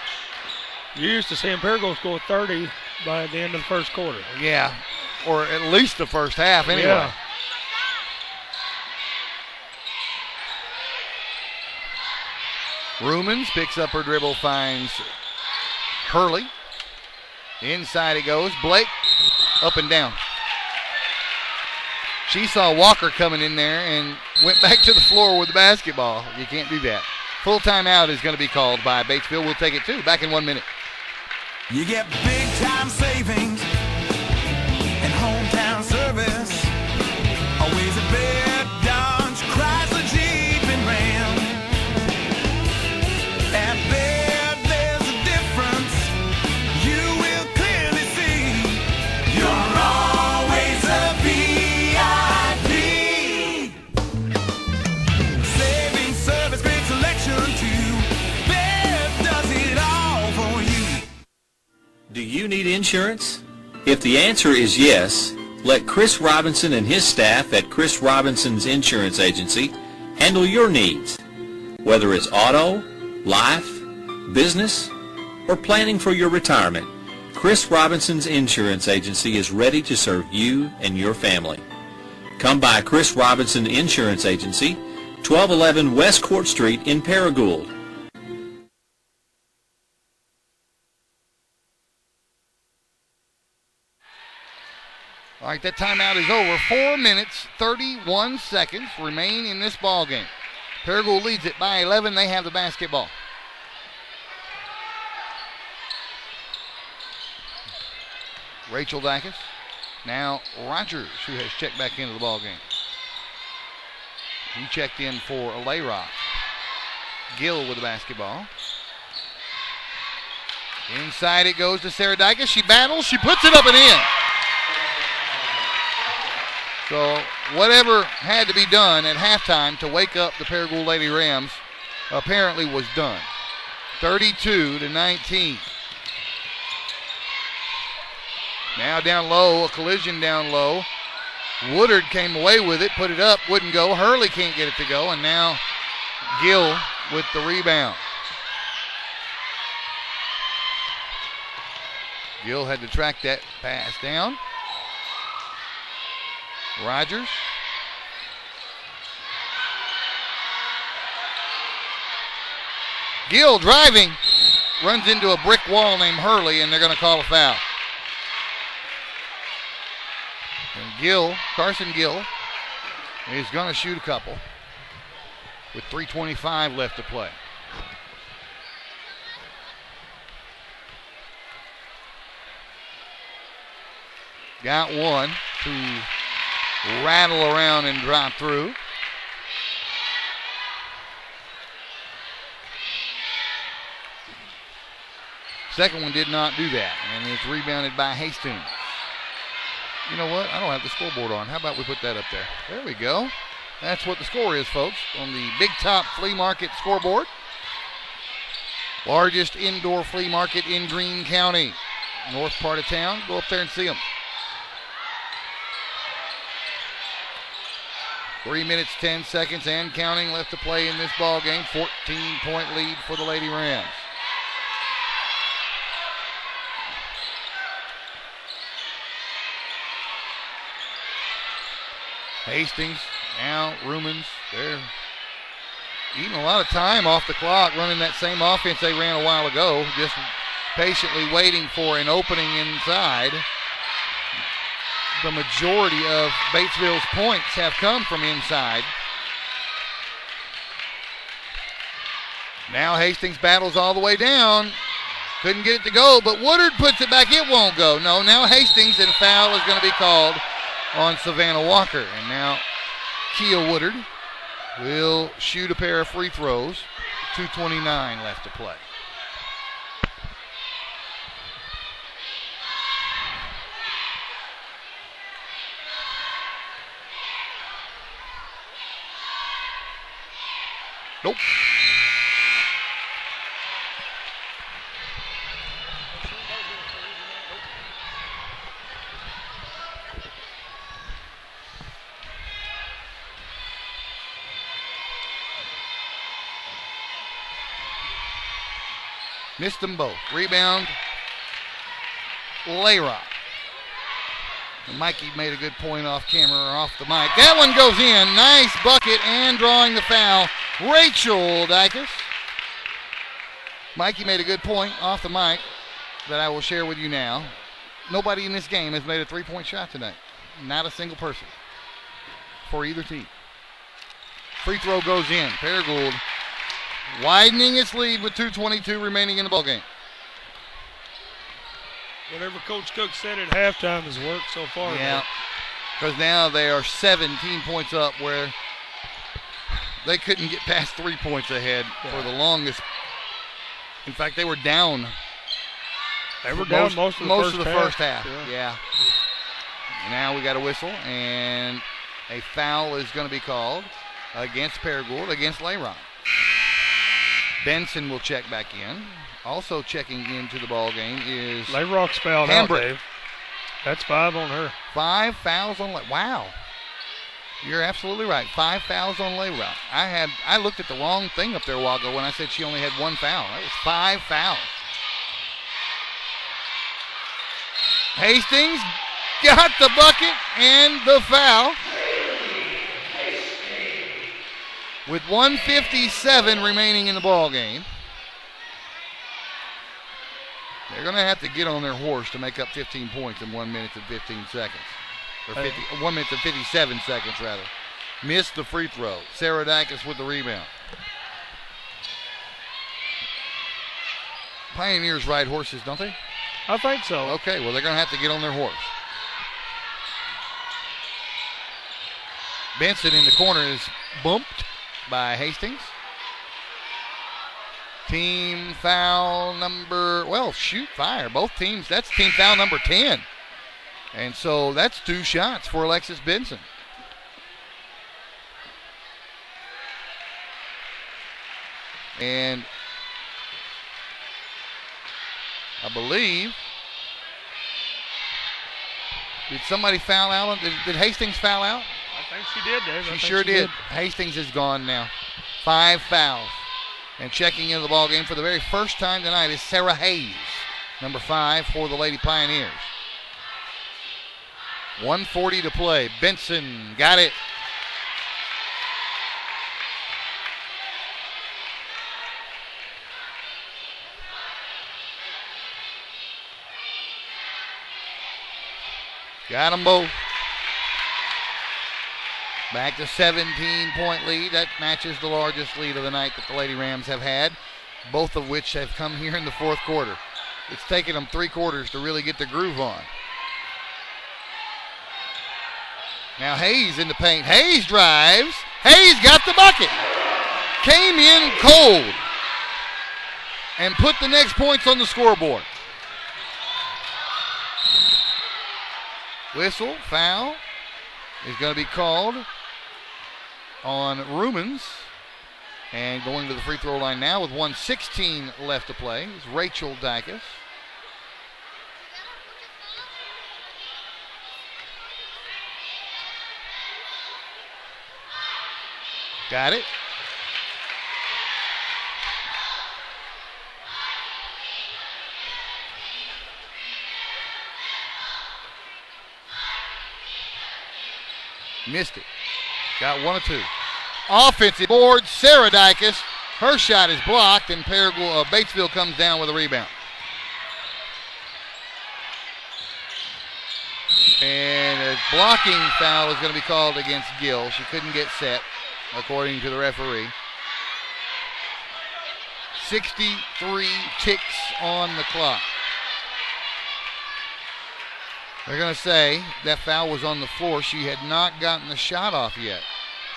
You're used to seeing Paragould score 30 by the end of the first quarter. Yeah, or at least the first half anyway. Yeah. Rumens picks up her dribble, finds Hurley. Inside it goes. Blake up and down. She saw Walker coming in there and went back to the floor with the basketball. You can't do that. Full timeout is going to be called by Batesville. We'll take it too. Back in 1 minute. You get big time savings and hometown service. Always a bed, Dodge, Chrysler, Jeep, and Ram. At Baird, there's a difference you will clearly see. You're always a VIP. Saving service, great selection too. Baird does it all for you. Do you need insurance? If the answer is yes, let Chris Robinson and his staff at Chris Robinson's Insurance Agency handle your needs. Whether it's auto, life, business, or planning for your retirement, Chris Robinson's Insurance Agency is ready to serve you and your family. Come by Chris Robinson Insurance Agency, 1211 West Court Street in Paragould. All right, that timeout is over. 4 minutes, 31 seconds remain in this ball game. Paragould leads it by 11. They have the basketball. Rachel Dykus. Now Rogers, who has checked back into the ball game. He checked in for a Layrock. Gill with the basketball. Inside it goes to Sarah Dykus. She battles. She puts it up and in. So whatever had to be done at halftime to wake up the Paragould Lady Rams apparently was done. 32-19. Now down low, a collision down low. Woodard came away with it, put it up, wouldn't go. Hurley can't get it to go, and now Gill with the rebound. Gill had to track that pass down. Rogers. Gill driving, runs into a brick wall named Hurley, and they're going to call a foul. And Gill, Carson Gill, is going to shoot a couple with 3:25 left to play. got one to rattle around and drop through. Second one did not do that, and it's rebounded by Hastings. You know what? I don't have the scoreboard on. How about we put that up there? There we go. That's what the score is, folks, on the Big Top Flea Market scoreboard. Largest indoor flea market in Greene County. North part of town. Go up there and see them. 3 minutes, 10 seconds, and counting left to play in this ball game. 14-point lead for the Lady Rams. Hastings, now Rumans, they're eating a lot of time off the clock, running that same offense they ran a while ago, just patiently waiting for an opening inside. The majority of Batesville's points have come from inside. Now Hastings battles all the way down. Couldn't get it to go, but Woodard puts it back. It won't go. No, now Hastings, and foul is going to be called on Savannah Walker. And now Kia Woodard will shoot a pair of free throws. 2:29 left to play. Nope. Missed them both. Rebound, Layrock. And Mikey made a good point off camera or off the mic. That one goes in. Nice bucket and drawing the foul, Rachel Dykes. Mikey made a good point off the mic that I will share with you now. Nobody in this game has made a three-point shot tonight. Not a single person for either team. Free throw goes in. Paragould widening its lead with 2:22 remaining in the ballgame. Whatever Coach Cook said at halftime has worked so far. Yeah, because now they are 17 points up where they couldn't get past 3 points ahead for the longest. In fact, they were down. They were down most of the first half. Yeah. Now we got a whistle, and a foul is going to be called against Paragould, against Layron. Benson will check back in. Also checking into the ball game is Layrock's fouled out, Dave. That's 5 on her. 5 fouls on Layrock. Wow. You're absolutely right. 5 fouls on Layrock. I looked at the wrong thing up there a while ago when I said she only had 1 foul. That was 5 fouls. Hastings got the bucket and the foul. With 1:57 remaining in the ball game. They're going to have to get on their horse to make up 15 points in 1 minute and 15 seconds. Or 1 minute and 57 seconds, rather. Missed the free throw. Sarah Dykes with the rebound. Pioneers ride horses, don't they? I think so. Okay, well, they're going to have to get on their horse. Benson in the corner is bumped by Hastings. Team foul number, fire. Both teams, that's team foul number 10. And so that's 2 shots for Alexis Benson. And I believe, did somebody foul out? Did Hastings foul out? I think she did, Dave. She sure did. Hastings is gone now. 5 fouls. And checking into the ball game for the very first time tonight is Sarah Hayes, number 5 for the Lady Pioneers. 1:40 to play. Benson got it. Got them both. Back to 17-point lead. That matches the largest lead of the night that the Lady Rams have had, both of which have come here in the fourth quarter. It's taken them 3 quarters to really get the groove on. Now Hayes in the paint. Hayes drives. Hayes got the bucket. Came in cold and put the next points on the scoreboard. Whistle, foul is going to be called on Rumens. And going to the free throw line now with 1:16 left to play is Rachel Dykes. Got it. Missed it. Got one or two. Offensive board, Sarah Dykes. Her shot is blocked, and Batesville comes down with a rebound. And a blocking foul is going to be called against Gill. She couldn't get set, according to the referee. 63 ticks on the clock. They're going to say that foul was on the floor. She had not gotten the shot off yet.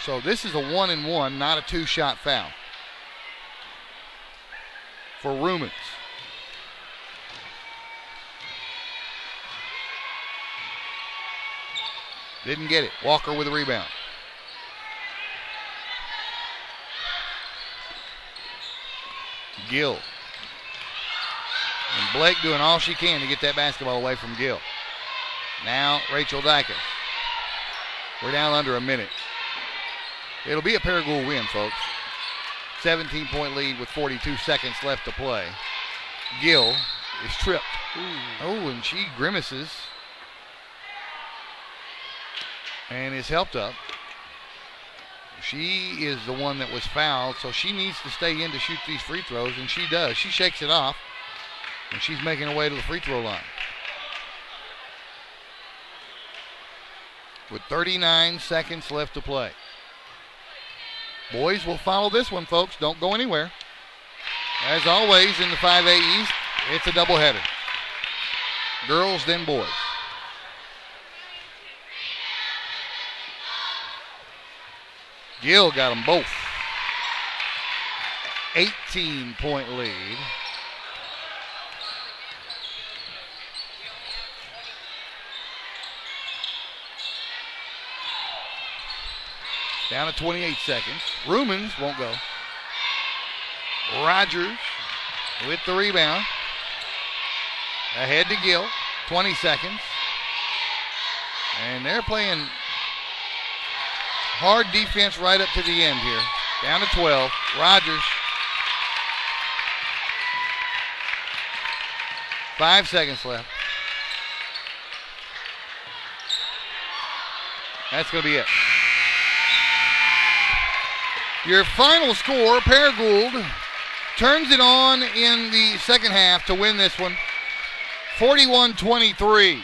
So this is a 1-and-1, not a two-shot foul for Rumens. Didn't get it. Walker with a rebound. Gill. And Blake doing all she can to get that basketball away from Gill. Now Rachel Dykes. We're down under a minute. It'll be a Paragould win, folks. 17-point lead with 42 seconds left to play. Gill is tripped. Oh, and she grimaces and is helped up. She is the one that was fouled, so she needs to stay in to shoot these free throws, and she does. She shakes it off, and she's making her way to the free throw line. With 39 seconds left to play. Boys will follow this one, folks. Don't go anywhere. As always in the 5A East, it's a doubleheader. Girls, then boys. Gill got them both. 18-point lead. Down to 28 seconds. Rumens won't go. Rogers with the rebound. Ahead to Gill. 20 seconds. And they're playing hard defense right up to the end here. Down to 12. Rogers. 5 seconds left. That's going to be it. Your final score, Paragould turns it on in the second half to win this one, 41-23.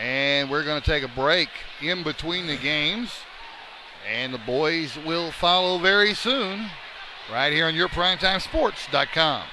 And we're going to take a break in between the games, and the boys will follow very soon right here on yourprimetimesports.com.